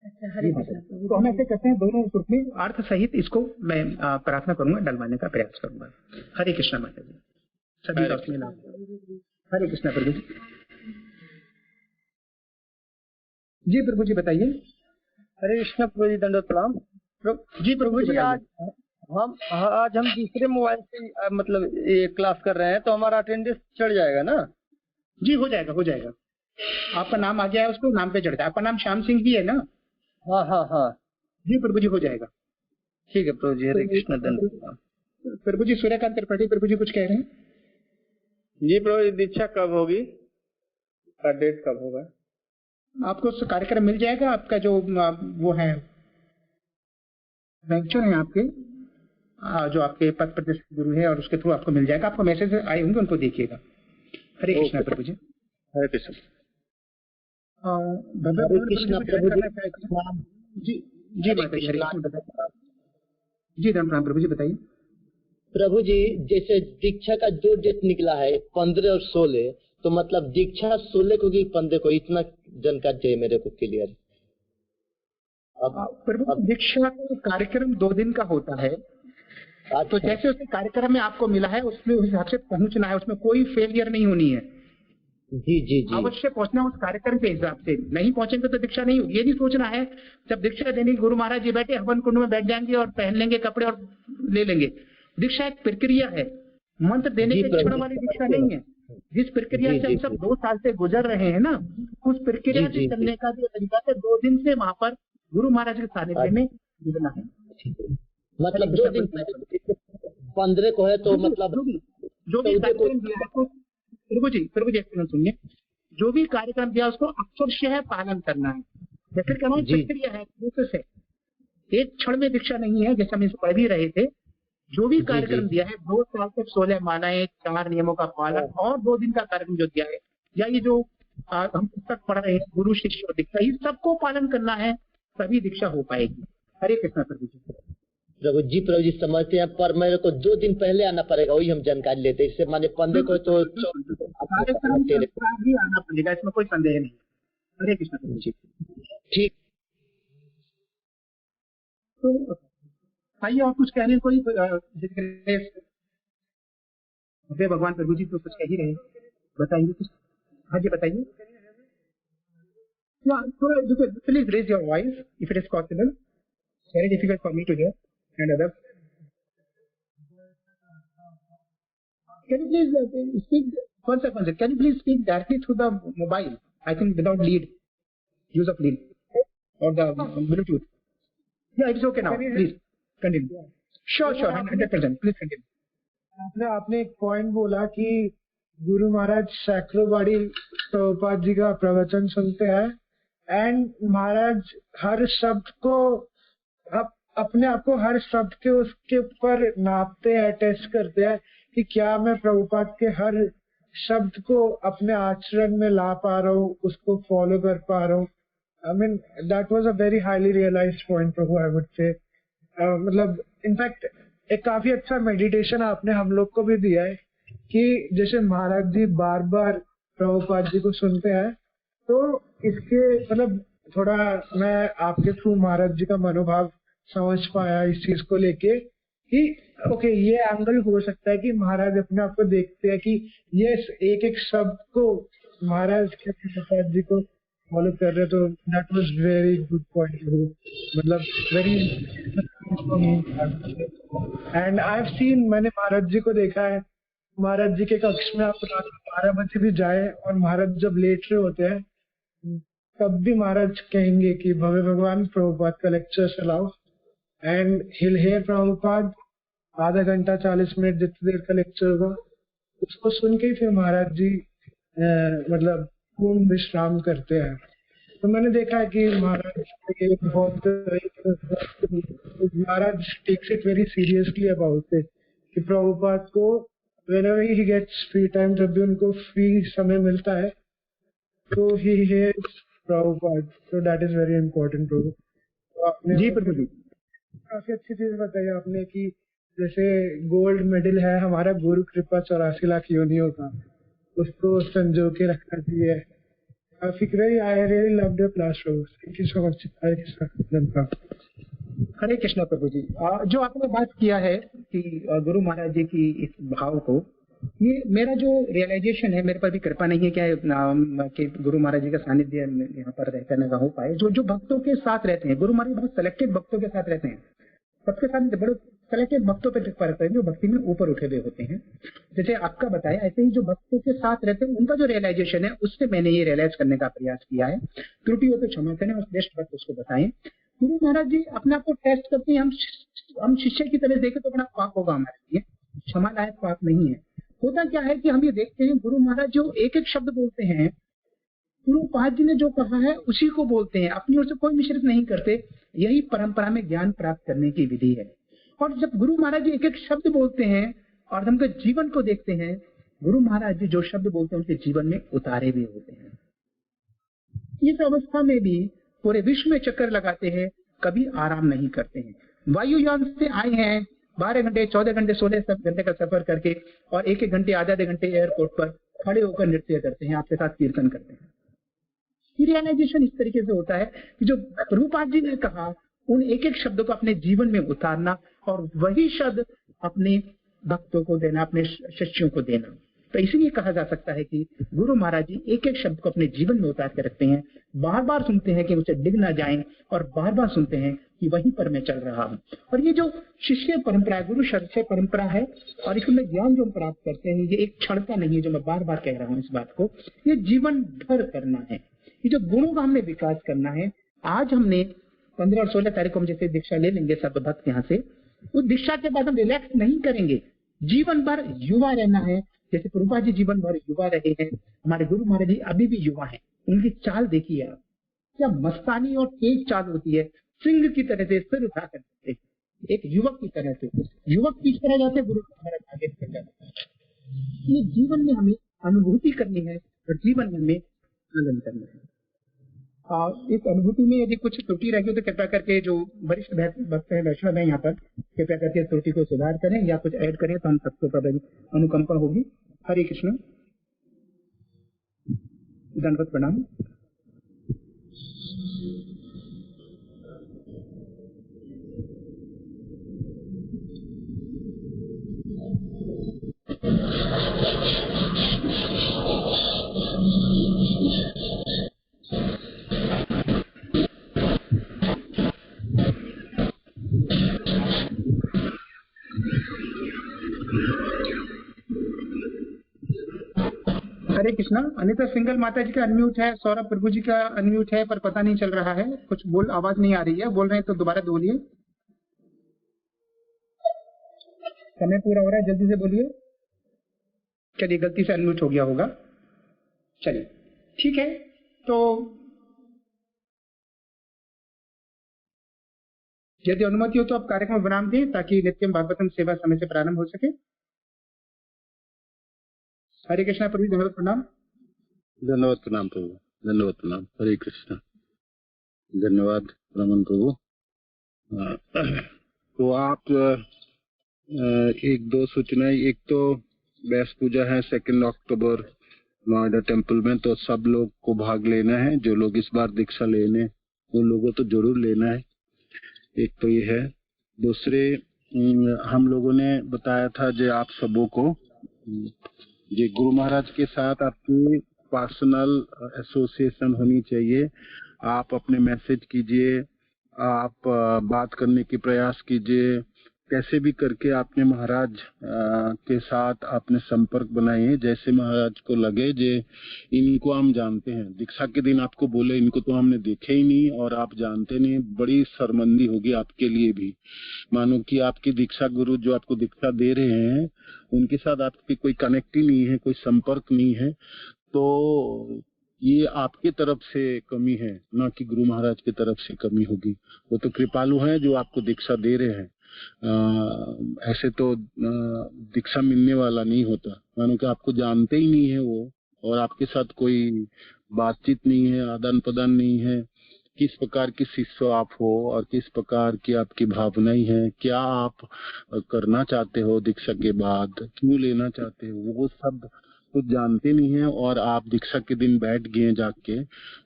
तो हम ऐसे करते हैं, दोनों ग्रुप में अर्थ सहित इसको मैं प्रार्थना करूंगा, डलवाने का प्रयास करूंगा। हरे कृष्णा माता जी, सभी का उसमें लाभ। हरे कृष्णा प्रभु जी। जी प्रभु जी बताइए। हरे कृष्णा प्रभु जी, दंडवत प्रणाम। जी प्रभु जी, आज हम दूसरे मोबाइल से मतलब ये क्लास कर रहे हैं तो हमारा अटेंडेंस चढ़ जाएगा ना? जी हो जाएगा, हो जाएगा। आपका नाम आ गया है, उसको नाम पे चढ़ता है। आपका नाम श्याम सिंह भी है ना? हाँ हाँ हाँ जी प्रभु जी, हो जाएगा। ठीक है प्रभु जी, हरे कृष्णा दंडवत। प्रभु जी सूर्यकांत त्रिपाठी प्रभु जी कुछ कह रहे हैं? जी प्रभु जी, दीक्षा कब होगी, का डेट कब होगा? आपको कार्यक्रम मिल जाएगा। आपका जो वो है लेक्चर है आपके, जो आपके पद प्रतिष्ठित गुरु है, और उसके थ्रू आपको मिल जाएगा। आपको मैसेज आए होंगे, उनको देखिएगा। हरे कृष्णा प्रभु जी। हरे कृष्ण। कृष्णा प्रभु जी। जी माता जी, हरे कृष्ण। जी राम राम प्रभु जी बताइए। प्रभु जी, जैसे दीक्षा का जो डेट निकला है 15 और 16, तो मतलब दीक्षा 16 को कि 15 को, इतना जानकारी चाहिए मेरे को क्लियर। प्रभु दीक्षा का कार्यक्रम 2 दिन का होता है। तो जैसे उस कार्यक्रम में आपको मिला है उसमें उस हिसाब से पहुंचना है, उसमें कोई फेलियर नहीं होनी है। जी जी जी, अवश्य पहुंचना उस कार्यक्रम के हिसाब से। नहीं पहुंचेंगे तो दीक्षा नहीं होगी। ये नहीं सोचना है जब दीक्षा देने गुरु महाराज जी बैठे हवन कुंड में बैठ जाएंगे और पहन लेंगे कपड़े और ले लेंगे। दीक्षा एक प्रक्रिया है, मंत्र देने के क्षण वाली दीक्षा नहीं है। जिस प्रक्रिया से हम सब 2 साल से गुजर रहे हैं ना, उस प्रक्रिया से चलने का जो तरीका है, 2 दिन से वहां पर गुरु महाराज के सानिध्य में जुड़ना है। मतलब 2 दिन 15 को है तो मतलब जो भी कार्यक्रम दिया है तो प्रभु जी सुनिए, जो भी कार्यक्रम दिया उसको अक्षरशः पालन करना है। जैसे कहना प्रक्रिया है, प्रोसेस है, एक क्षण में दीक्षा नहीं है। जैसे हम इस पढ़ भी रहे थे, जो भी कार्यक्रम दिया है 2 साल तक 16 मानाएं, 4 नियमों का पालन और 2 दिन का कार्यक्रम जो दिया है, या ये जो हम पुस्तक पढ़ रहे हैं गुरु शिष्य और दीक्षा, इस सबको पालन करना है, तभी दीक्षा हो पाएगी। हरे कृष्णा प्रभु जी। प्रभु जी समझते हैं, पर मेरे को 2 दिन पहले आना पड़ेगा, वही हम जानकारी लेते हैं। इससे माने 15 को तो भी आना पड़ेगा, इसमें कोई संदेह नहीं। हरे कृष्णा प्रभु जी। ठीक। तो आइए, और कुछ कहने कोई भगवान प्रभु जी तो कुछ कह ही रहे, बताइए कुछ। हाँ जी बताइए। Please raise your voice if it is possible. It's very difficult for me to hear and others. Can you please speak? One second. Can you please speak directly through the mobile? I think without lead, use of lead or the Bluetooth. Yeah, it's okay now. Please continue. Sure, 100%. Please continue. आपने एक point बोला कि गुरु महाराज सैकड़ों बारी प्रभुपाद जी का प्रवचन सुनते हैं एंड महाराज हर शब्द को अपने आप को हर शब्द के उसके ऊपर नापते हैं, टेस्ट करते हैं कि क्या मैं प्रभुपाद के हर शब्द को अपने आचरण में ला पा रहा हूँ, उसको फॉलो कर पा रहा हूँ। I mean that was a very highly realized point Prabhu, I would say. मतलब इनफैक्ट एक काफी अच्छा मेडिटेशन आपने हम लोग को भी दिया है कि जैसे महाराज जी बार बार प्रभुपाद जी को सुनते हैं, तो इसके मतलब थोड़ा मैं आपके थ्रू महाराज जी का मनोभाव समझ पाया इस चीज को लेके कि ओके, ये एंगल हो सकता है कि महाराज अपने आप को देखते हैं कि ये एक एक शब्द को महाराज के प्रभुपाद जी को फॉलो कर रहे, तो that was very good point, मतलब very. And I have seen, मैंने महाराज जी को देखा है, महाराज जी के कक्ष में आप रात 12 बजे भी जाए और महाराज जब लेट रहे होते हैं तब भी महाराज कहेंगे कि भव्य भगवान प्रभुपाद का लेक्चर चलाओ, एंड हिल हेयर प्रभुपाद, आधा घंटा 40 मिनट जितनी देर का लेक्चर होगा उसको सुन के फिर महाराज जी मतलब पूर्ण विश्राम करते हैं। तो मैंने देखा है कि महाराज बहुत, Maharaj takes it very seriously about it, कि प्रभुपाद को whenever he gets free time, जब भी उनको फ्री समय मिलता है तो he hears Prabhupada, so that is very important प्रभु। तो आपने जी प्रभु जी काफी अच्छी चीज बताई आपने कि जैसे गोल्ड मेडल है हमारा गुरु कृपा 84 लाख योनियों का, उसको संजो के रखना चाहिए। काफी great, I really loved your class प्रभु, thank you so much. Hare Krishna प्रभु जी। जो आपने बात किया है कि गुरु महाराज जी की इस भाव को, ये मेरा जो रियलाइजेशन है, मेरे पर भी कृपा नहीं है क्या कि गुरु महाराज जी का सानिध्य यहाँ पर रहकर न हो पाए। जो भक्तों के साथ रहते हैं, गुरु महाराज बहुत सेलेक्टेड भक्तों के साथ रहते हैं, सबके साथ बड़े सेलेक्टेड भक्तों पर कृपा रहते हैं जो भक्ति में ऊपर उठे हुए होते हैं। जैसे आपका बताया, ऐसे ही जो भक्तों के साथ रहते हैं उनका जो रियलाइजेशन है उससे मैंने ये रियलाइज करने का प्रयास किया है। त्रुटि हो तो क्षमा करें और बेस्ट वक्त उसको बताएं। गुरु महाराज जी अपने आप को टेस्ट करते हैं, हम शिष्य की तरह देखें तो बड़ा पाप होगा हमारे लिए, क्षमा लायक पाप नहीं है। होता क्या है कि हम ये देखते हैं गुरु महाराज जो एक एक शब्द बोलते हैं, गुरुपाद जी ने जो कहा है उसी को बोलते हैं, अपनी ओर से कोई मिश्रित नहीं करते। यही परंपरा में ज्ञान प्राप्त करने की विधि है। और जब गुरु महाराज जी एक एक शब्द बोलते हैं और हम जीवन को देखते हैं, गुरु महाराज जी जो शब्द बोलते हैं उनके जीवन में उतारे भी होते हैं। इस अवस्था में भी पूरे विश्व में चक्कर लगाते हैं, कभी आराम नहीं करते हैं। वायुयान से आए हैं 12 घंटे 14 घंटे 16 घंटे का सफर करके, और एक एक घंटे आधे घंटे एयरपोर्ट पर खड़े होकर नृत्य करते हैं, आपके साथ कीर्तन करते हैं। रियलाइजेशन इस तरीके से होता है कि जो प्रभुपाद जी ने कहा उन एक एक शब्दों को अपने जीवन में उतारना और वही शब्द अपने भक्तों को देना, अपने शिष्यों को देना। तो इसीलिए कहा जा सकता है कि गुरु महाराज जी एक एक शब्द को अपने जीवन में उतार के रखते हैं, बार बार सुनते हैं कि उसे डिग ना जाए, और बार बार सुनते हैं कि वहीं पर मैं चल रहा हूँ। और ये जो शिष्य परंपरा, गुरु शिष्य परंपरा है, और इसमें ज्ञान जो हम प्राप्त करते हैं, ये एक क्षण का नहीं है, जो मैं बार बार कह रहा हूँ इस बात को, ये जीवन भर करना है। ये जो गुणों का हमने विकास करना है। आज हमने 15 और 16 तारीख को हम जैसे दीक्षा ले लेंगे सब भक्त यहाँ से, उस दीक्षा के बाद हम रिलैक्स नहीं करेंगे, जीवन भर युवा रहना है। जैसे प्रभुपाद जी जीवन भर युवा रहे हैं, हमारे गुरु महाराज जी अभी भी युवा हैं। उनकी चाल देखिए आप, क्या मस्तानी और तेज चाल होती है, सिंह की तरह से सिर उठा कर एक युवक की तरह से, युवक पीछे रह जाते, गुरु महाराज आगे निकल जाते हैं। ये जीवन में हमें अनुभूति करनी है और जीवन में हमें आनंद करना है। और इस अनुभूति में यदि कुछ त्रुटि रहेगी तो कृपया करके जो वरिष्ठ भक्त हैं, वैष्णव हैं यहाँ पर, कृपया करके त्रुटि को सुधार करें या कुछ ऐड करें, तो हम सबको अनुकंपा होगी। हरे कृष्ण, दंडवत प्रणाम। हरे कृष्णा। अनिता सिंगल माता जी का अनम्यूट है, सौरभ प्रभु जी का अनम्यूट है, पर पता नहीं चल रहा है, कुछ आवाज नहीं आ रही है। बोल रहे हैं तो दोबारा बोलिए, समय पूरा हो रहा है, जल्दी से बोलिए। चलिए, गलती से अनम्यूट हो गया होगा। चलिए ठीक है, तो यदि अनुमति हो तो आप कार्यक्रम विराम दें ताकि नित्यम भागवतम सेवा समय से प्रारंभ हो सके। हरे कृष्णा प्रभु, धन्यवाद प्रणाम। धन्यवाद प्रणाम प्रभु, धन्यवाद प्रणाम। हरे कृष्णा, धन्यवाद रमन प्रभु। तो आप एक दो सूचनाएं, एक तो व्यास पूजा है 2 अक्टूबर नोएडा टेम्पल में, तो सब लोग को भाग लेना है। जो लोग इस बार दीक्षा लेने, उन लोगों तो जरूर लेना है। एक तो ये है। दूसरे, हम लोगों ने बताया था जो आप सबों को, ये गुरु महाराज के साथ आपकी पर्सनल एसोसिएशन होनी चाहिए। आप अपने मैसेज कीजिए, आप बात करने की प्रयास कीजिए, कैसे भी करके आपने महाराज के साथ आपने संपर्क बनाइए। जैसे महाराज को लगे जे इनको हम जानते हैं, दीक्षा के दिन आपको बोले इनको तो हमने देखे ही नहीं और आप जानते नहीं, बड़ी शर्मिंदगी होगी आपके लिए भी। मानो कि आपकी दीक्षा गुरु जो आपको दीक्षा दे रहे हैं उनके साथ आपकी कोई कनेक्ट ही नहीं है, कोई संपर्क नहीं है, तो ये आपके तरफ से कमी है, ना कि गुरु महाराज की तरफ से कमी होगी। वो तो कृपालु हैं जो आपको दीक्षा दे रहे हैं। ऐसे तो दीक्षा मिलने वाला नहीं होता, मानो कि आपको जानते ही नहीं है वो, और आपके साथ कोई बातचीत नहीं है, आदान प्रदान नहीं है, किस प्रकार की शिष्य आप हो और किस प्रकार की आपकी भावनाएं हैं, क्या आप करना चाहते हो दीक्षा के बाद, क्यों लेना चाहते हो, वो सब कुछ जानते नहीं है। और आप दीक्षा के दिन बैठ गए जाके,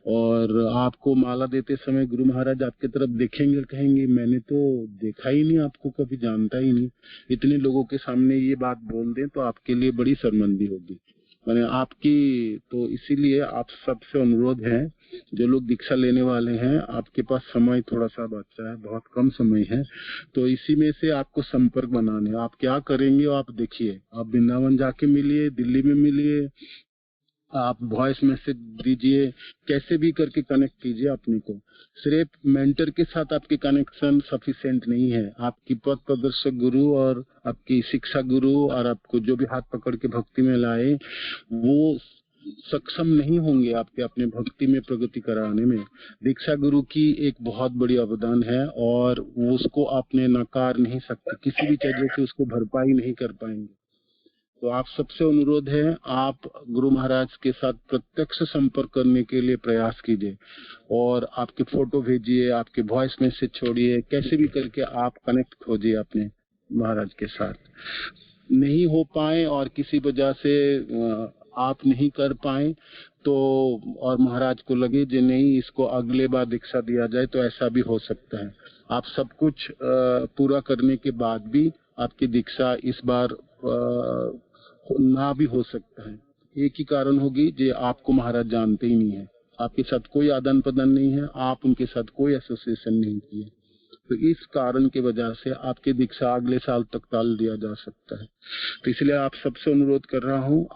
और आपको माला देते समय गुरु महाराज आपके तरफ देखेंगे, कहेंगे मैंने तो देखा ही नहीं, आपको कभी जानता ही नहीं। इतने लोगों के सामने ये बात बोल दें तो आपके लिए बड़ी शर्मिंदगी होगी, मैंने आपकी। तो इसीलिए आप सबसे अनुरोध है, जो लोग दीक्षा लेने वाले हैं, आपके पास समय थोड़ा सा बचा है, बहुत कम समय है, तो इसी में से आपको संपर्क बनाने, आप क्या करेंगे आप देखिए। आप वृंदावन जाके मिलिए, दिल्ली में मिलिए, आप वॉइस मैसेज दीजिए, कैसे भी करके कनेक्ट कीजिए अपने को। सिर्फ मेंटर के साथ आपकी कनेक्शन सफिशिएंट नहीं है, आपकी पथ प्रदर्शक गुरु और आपकी शिक्षा गुरु और आपको जो भी हाथ पकड़ के भक्ति में लाए, वो सक्षम नहीं होंगे आपके अपने भक्ति में प्रगति कराने में। दीक्षा गुरु की एक बहुत बड़ी अवदान है और उसको आपने नकार नहीं सकते, किसी भी तरह से उसको भरपाई नहीं कर पाएंगे। तो आप सबसे अनुरोध है, आप गुरु महाराज के साथ प्रत्यक्ष संपर्क करने के लिए प्रयास कीजिए, और आपके फोटो भेजिए, आपके वॉइस मैसेज छोड़िए, कैसे भी करके आप कनेक्ट खोजिए अपने महाराज के साथ। नहीं हो पाए और किसी वजह से आप नहीं कर पाए तो, और महाराज को लगे जो नहीं इसको अगले बार दीक्षा दिया जाए, तो ऐसा भी हो सकता है। आप सब कुछ पूरा करने के बाद भी आपकी दीक्षा इस बार ना भी हो सकता है। एक ही कारण होगी, जो आपको महाराज जानते ही नहीं है, आपके साथ कोई आदान प्रदान नहीं है, आप उनके साथ कोई एसोसिएशन नहीं किए, तो इस कारण की वजह से आपकी दीक्षा अगले साल तक टाल दिया जा सकता है। तो इसलिए आप सबसे अनुरोध कर रहा हूँ,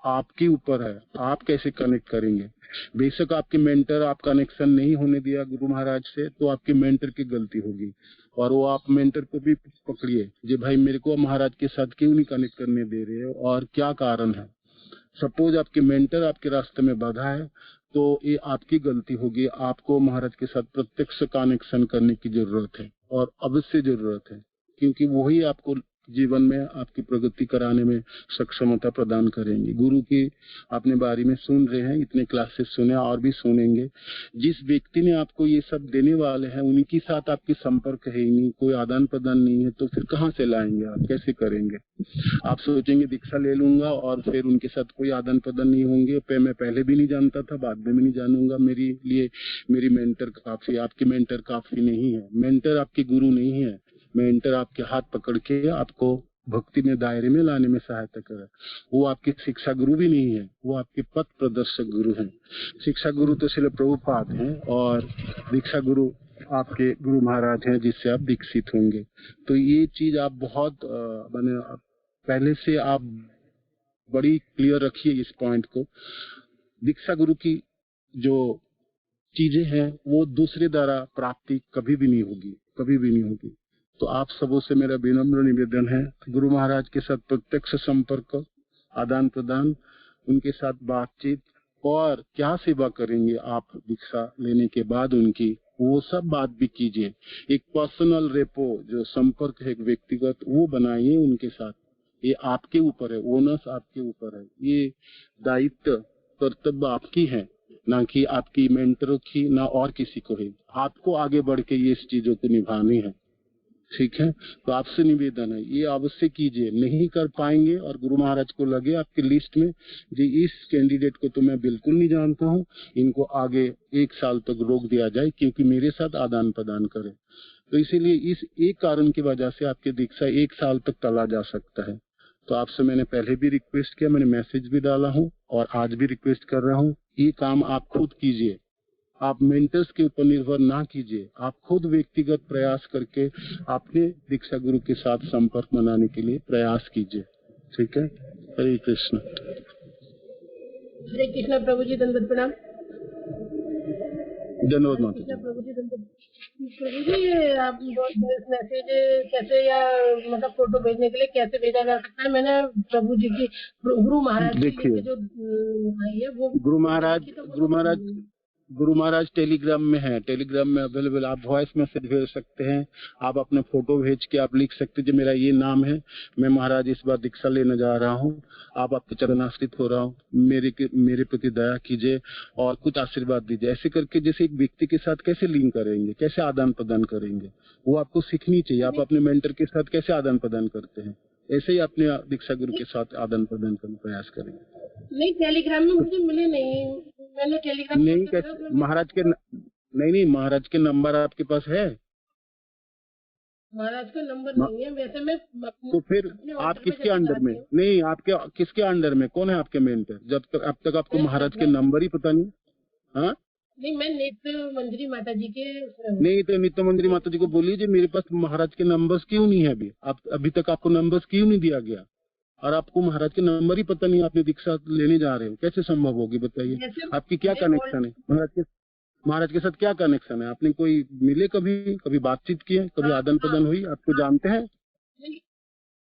आपके ऊपर है, आप कैसे कनेक्ट करेंगे। बेशक आपके मेंटर आप कनेक्शन नहीं होने दिया गुरु महाराज से, तो आपके मेंटर की गलती होगी, और वो आप मेंटर को भी पकड़िए, जो भाई मेरे को महाराज के साथ क्यों नहीं कनेक्ट करने दे रहे हो और क्या कारण है। सपोज आपके मेंटर आपके रास्ते में बाधा है, तो ये आपकी गलती होगी, आपको महाराज के साथ प्रत्यक्ष कनेक्शन करने की जरूरत है, और अवश्य जरूरत है, क्योंकि वही आपको जीवन में आपकी प्रगति कराने में सक्षमता प्रदान करेंगे। गुरु की आपने बारे में सुन रहे हैं, इतने क्लासेस सुने और भी सुनेंगे। जिस व्यक्ति ने आपको ये सब देने वाले हैं उनके साथ आपकी संपर्क है ही नहीं, कोई आदान प्रदान नहीं है, तो फिर कहाँ से लाएंगे आप, कैसे करेंगे। आप सोचेंगे दीक्षा ले लूंगा और फिर उनके साथ कोई आदान प्रदान नहीं होंगे, मैं पहले भी नहीं जानता था, बाद में भी नहीं जानूंगा, मेरे लिए मेरी मेंटर काफी, आपकी मेंटर काफी नहीं है। मेंटर आपके गुरु नहीं है, मेंटर आपके हाथ पकड़ के आपको भक्ति में दायरे में लाने में सहायता करे। वो आपके शिक्षा गुरु भी नहीं है, वो आपके पथ प्रदर्शक गुरु हैं। शिक्षा गुरु तो सिर्फ प्रभुपाद हैं, और दीक्षा गुरु आपके गुरु महाराज हैं जिससे आप दीक्षित होंगे। तो ये चीज आप बहुत मैंने पहले से आप बड़ी क्लियर रखिए इस पॉइंट को। दीक्षा गुरु की जो चीजें हैं वो दूसरे द्वारा प्राप्ति कभी भी नहीं होगी, कभी भी नहीं होगी। तो आप सबों से मेरा विनम्र निवेदन है, गुरु महाराज के साथ प्रत्यक्ष संपर्क, आदान प्रदान, उनके साथ बातचीत, और क्या सेवा करेंगे आप दीक्षा लेने के बाद उनकी, वो सब बात भी कीजिए। एक पर्सनल रेपो जो संपर्क है, एक व्यक्तिगत, वो बनाइए उनके साथ। ये आपके ऊपर है, ओनर्स आपके ऊपर है, ये दायित्व कर्तव्य आपकी है, ना कि आपकी मेंटरों की, ना और किसी को है। आपको आगे बढ़ के ये इस चीजों को निभानी है, ठीक है। तो आपसे निवेदन है, ये अवश्य कीजिए। नहीं कर पाएंगे और गुरु महाराज को लगे आपके लिस्ट में जी इस कैंडिडेट को तो मैं बिल्कुल नहीं जानता हूँ, इनको आगे 1 साल तक रोक दिया जाए क्योंकि मेरे साथ आदान प्रदान करे, तो इसीलिए इस एक कारण की वजह से आपकी दीक्षा 1 साल तक टला जा सकता है। तो आपसे मैंने पहले भी रिक्वेस्ट किया, मैंने मैसेज भी डाला हूँ और आज भी रिक्वेस्ट कर रहा हूँ, ये काम आप खुद कीजिए, आप मेंटर्स के ऊपर निर्भर ना कीजिए, आप खुद व्यक्तिगत प्रयास करके अपने दीक्षा गुरु के साथ संपर्क बनाने के लिए प्रयास कीजिए। ठीक है, हरे कृष्ण। हरे कृष्ण प्रभु जी, दंडवत प्रणाम। धन्यवाद माता जी। प्रभु जी प्रभु जी, आप मैसेज कैसे या मतलब फोटो भेजने के लिए कैसे भेजा जा सकता है? मैंने प्रभु जी की गुरु महाराज की देखिए, जो आई है वो गुरु महाराज टेलीग्राम में है, टेलीग्राम में अवेलेबल। आप वॉइस मैसेज भेज सकते हैं, आप अपने फोटो भेज के आप लिख सकते हैं जो मेरा ये नाम है, मैं महाराज इस बार दीक्षा लेने जा रहा हूँ, आप आपके चरणाश्रित हो रहा हूँ, मेरे प्रति दया कीजिए और कुछ आशीर्वाद दीजिए। ऐसे करके जैसे एक व्यक्ति के साथ कैसे लिंक करेंगे, कैसे आदान प्रदान करेंगे, वो आपको सीखनी चाहिए। आप अपने मेंटर के साथ कैसे आदान प्रदान करते हैं, ऐसे ही अपने दीक्षा गुरु के साथ आदान प्रदान करने का प्रयास करेंगे। नहीं, टेलीग्राम में मुझे मिले नहीं, मैंने टेलीग्राम नहीं कैसे महाराज के नहीं महाराज के नंबर आपके पास है? महाराज का नंबर नहीं है वैसे। मैं तो फिर आप किसके अंडर में? नहीं, आपके किसके अंडर में, कौन है आपके मेंटर? अब तक आपको महाराज के नंबर ही पता नहीं। हाँ नहीं, मैं नित्य मंजरी माता जी के नहीं, तो नित्य मंजरी माता जी को बोलिए जी मेरे पास महाराज के नंबर्स क्यों नहीं है अभी? आप अभी तक आपको नंबर्स क्यों नहीं दिया गया और आपको महाराज के नंबर ही पता नहीं, आपने दीक्षा लेने जा रहे हो, कैसे संभव होगी बताइए? आपकी क्या कनेक्शन है महाराज के साथ? क्या कनेक्शन है? आपने कोई मिले, कभी बातचीत की है, कभी आदान प्रदान हुई? आपको जानते हैं?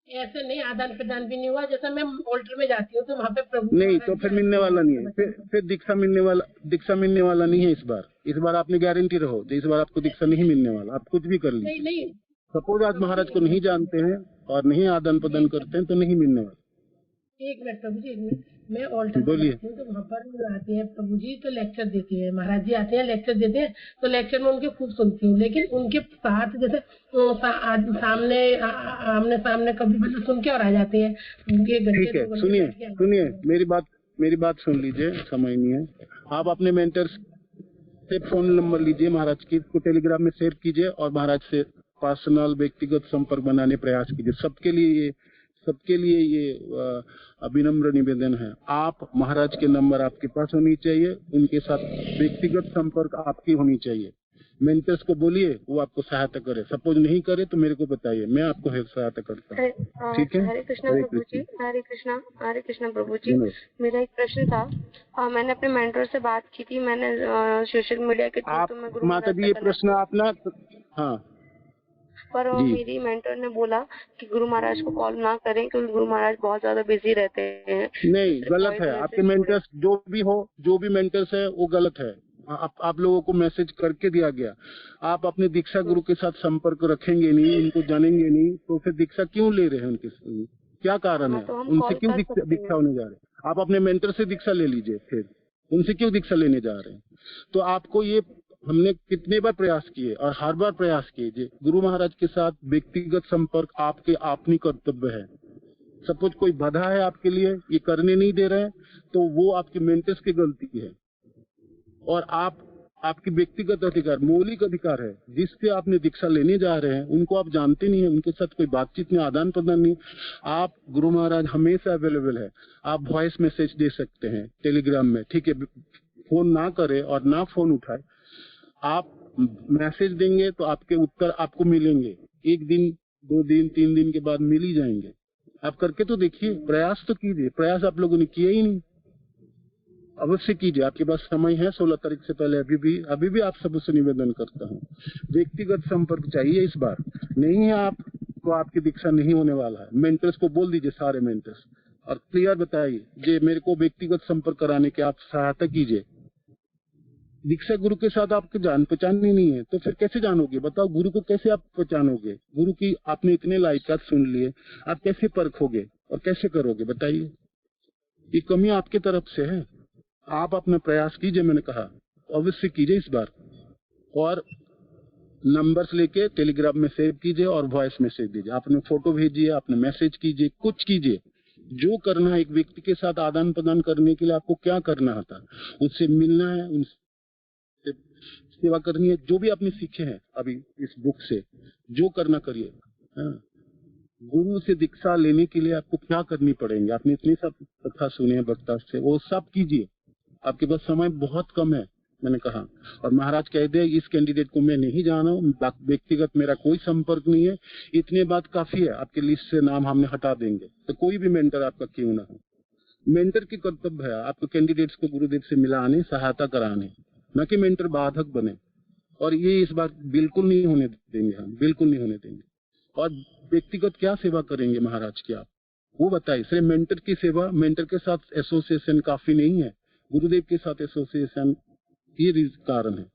ऐसे नहीं, आदान प्रदान भी नहीं हुआ। जैसा मैं ऑल्टर में जाती हूँ तो वहाँ पे प्रभु नहीं, तो फिर मिलने वाला नहीं है, फिर दीक्षा मिलने वाला नहीं है इस बार आपने गारंटी रहो, इस बार आपको दीक्षा नहीं मिलने वाला। आप कुछ भी कर लीजिए। नहीं, सपोज आज महाराज को नहीं जानते हैं और नहीं आदान प्रदान करते हैं तो नहीं मिलने वाला। एक मिनट प्रभु जी, एक मिनट। मैं ऑल्टर बोलिए। तो वहाँ पर आते हैं प्रभु जी तो लेक्चर देते हैं, महाराज जी आते हैं लेक्चर देते हैं, तो लेक्चर में उनके खूब सुनती हूँ, लेकिन उनके साथ जैसे आमने सामने कभी मतलब सुन के और आ जाते हैं उनके। ठीक है, सुनिए मेरी बात सुन लीजिए, समय नहीं है। आप अपने मेंटर्स से फोन नंबर लीजिए महाराज की, इसको टेलीग्राम में शेयर कीजिए और महाराज से पर्सनल व्यक्तिगत संपर्क बनाने प्रयास कीजिए। सबके लिए ये अभिनम्र निवेदन है। आप महाराज के नंबर आपके पास होनी चाहिए, उनके साथ व्यक्तिगत संपर्क आपकी होनी चाहिए। मेंटर्स को बोलिए वो आपको सहायता करे, सपोज नहीं करे तो मेरे को बताइए, मैं आपको सहायता करता हूँ। ठीक है, हरे कृष्णा प्रभु जी। हरे कृष्णा प्रभु जी। मेरा एक प्रश्न था, मैंने अपने मेंटर से बात की थी, मैंने सोशल मीडिया के थ्रू माता जी ये प्रश्न आप ना, हाँ, पर मेरी मेंटर ने बोला कि गुरु महाराज को कॉल ना करें क्योंकि गुरु महाराज बहुत ज्यादा बिजी रहते हैं। नहीं, गलत है। आपके मेंटर्स जो भी मेंटर्स है वो गलत है। आप लोगों को मैसेज करके दिया गया, आप अपने दीक्षा गुरु के साथ संपर्क रखेंगे नहीं, उनको जानेंगे नहीं, तो फिर दीक्षा क्यों ले रहे हैं? उनके क्या कारण है? उनसे क्यों दीक्षा होने जा रहे हैं? आप अपने मेंटर से दीक्षा ले लीजिए, फिर उनसे क्यों दीक्षा लेने जा रहे हैं? तो आपको ये हमने कितने बार प्रयास किए और हर बार प्रयास किए, गुरु महाराज के साथ व्यक्तिगत संपर्क आपके अपनी कर्तव्य है। सपोज कोई बाधा है आपके लिए, ये करने नहीं दे रहे हैं, तो वो आपके मेंटर्स की गलती है और आपकी व्यक्तिगत अधिकार, मौलिक अधिकार है, जिससे आपने दीक्षा लेने जा रहे हैं, उनको आप जानते नहीं है, उनके साथ कोई बातचीत नहीं, आदान प्रदान नहीं। आप गुरु महाराज हमेशा अवेलेबल है, आप वॉइस मैसेज दे सकते हैं टेलीग्राम में, ठीक है? फोन ना करे और ना फोन उठाए, आप मैसेज देंगे तो आपके उत्तर आपको मिलेंगे, 1 दिन 2 दिन 3 दिन के बाद मिल ही जाएंगे। आप करके तो देखिए, प्रयास तो कीजिए। प्रयास आप लोगों ने किया ही नहीं, अवश्य कीजिए, आपके पास समय है 16 तारीख से पहले। अभी भी आप सबसे निवेदन करता हूँ, व्यक्तिगत संपर्क चाहिए इस बार। नहीं है आपको, आपकी दीक्षा नहीं होने वाला है। मेंटर्स को बोल दीजिए, सारे मेंटर्स, और क्लियर बताइए जे मेरे को व्यक्तिगत संपर्क कराने के आप सहायता कीजिए। दीक्षा गुरु के साथ आपकी जान पहचान ही नहीं है तो फिर कैसे जानोगे? बताओ, गुरु को कैसे आप पहचानोगे? गुरु की आपने इतने लायकात सुन लिए, आप कैसे परखोगे और कैसे करोगे? बताइए, ये कमी आपके तरफ से है। आप अपना प्रयास कीजिए, मैंने कहा अवश्य कीजिए इस बार, और नंबर्स लेके टेलीग्राम में सेव कीजिए और वॉइस मैसेज दीजिए, आपने फोटो भेजिए, आपने मैसेज कीजिए, कुछ कीजिए, जो करना है। एक व्यक्ति के साथ आदान प्रदान करने के लिए आपको क्या करना होता, उससे मिलना है, उनसे सेवा करनी है, जो भी आपने सीखे हैं अभी इस बुक से, जो करना करिए। गुरु से दीक्षा लेने के लिए आपको क्या करनी पड़ेंगे? आपने इतनी सब कथा सुनी है वक्ता से, वो सब कीजिए। आपके पास समय बहुत कम है, मैंने कहा। और महाराज कह दे इस कैंडिडेट को मैं नहीं जाना हूँ, व्यक्तिगत मेरा कोई संपर्क नहीं है, इतने बात काफी है, आपके लिस्ट से नाम हमने हटा देंगे। तो कोई भी मेंटर आपका क्यों ना हो, मेंटर की कर्तव्य है आपको कैंडिडेट्स को गुरुदेव से मिलाने, सहायता कराने, न कि मेंटर बाधक बने। और ये इस बार बिल्कुल नहीं होने देंगे, हम बिल्कुल नहीं होने देंगे। और व्यक्तिगत क्या सेवा करेंगे महाराज की आप, वो बताइए। सिर्फ मेंटर की सेवा, मेंटर के साथ एसोसिएशन काफी नहीं है, गुरुदेव के साथ एसोसिएशन ये कारण है।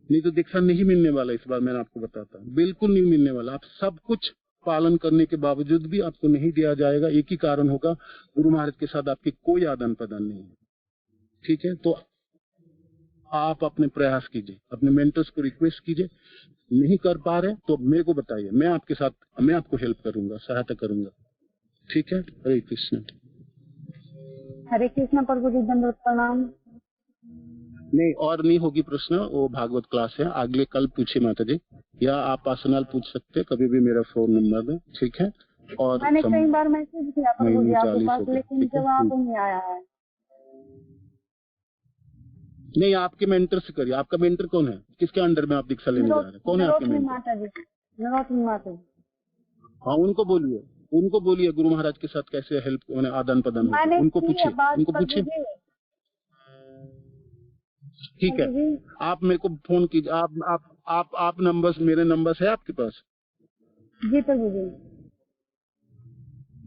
नहीं तो दीक्षा नहीं मिलने वाला इस बार, मैंने आपको बताता हूँ, बिल्कुल नहीं मिलने वाला। आप सब कुछ पालन करने के बावजूद भी आपको नहीं दिया जाएगा। एक ही कारण होगा, गुरु महाराज के साथ आपकी कोई आदान प्रदान नहीं है। ठीक है, तो आप अपने प्रयास कीजिए, अपने मेंटर्स को रिक्वेस्ट कीजिए। नहीं कर पा रहे तो मेरे को बताइए, मैं आपके साथ, मैं आपको हेल्प करूंगा, सहायता करूंगा। ठीक है, हरे कृष्ण। हरे कृष्ण प्रभु जी, दंडवत प्रणाम। नहीं और नहीं होगी प्रश्न, वो भागवत क्लास है, अगले कल पूछे माता जी, या आप पर्सनल पूछ सकते हैं, कभी भी मेरा फोन नंबर है। ठीक है, और मैंने कई बार मैसेज किया प्रभु जी आपके पास, लेकिन जवाब नहीं आया है। नहीं, आपके मेंटर से करिए। आपका मेंटर कौन है, किसके अंडर में आप दीक्षा लेने जा रहे हैं, कौन है आपके मेंटर? माता जी, नरोत्तम माता जी। हाँ, उनको बोलिए, उनको बोलिए गुरु महाराज के साथ कैसे हेल्प, आदान प्रदान, उनको पूछिए, उनको पूछिए। ठीक है, आप मेरे को फोन कीजिए। आप नंबर्स, मेरे नंबर्स है आपके पास? जी प्रभु जी।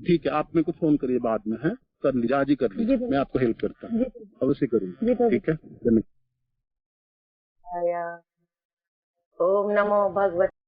ठीक है, आप मेरे को फोन करिए बाद में, है कर लीजिए, आज ही कर लीजिए, मैं आपको हेल्प करता हूँ, अवश्य करूँगा। ठीक है, धन्यवाद। ओम नमो भगवते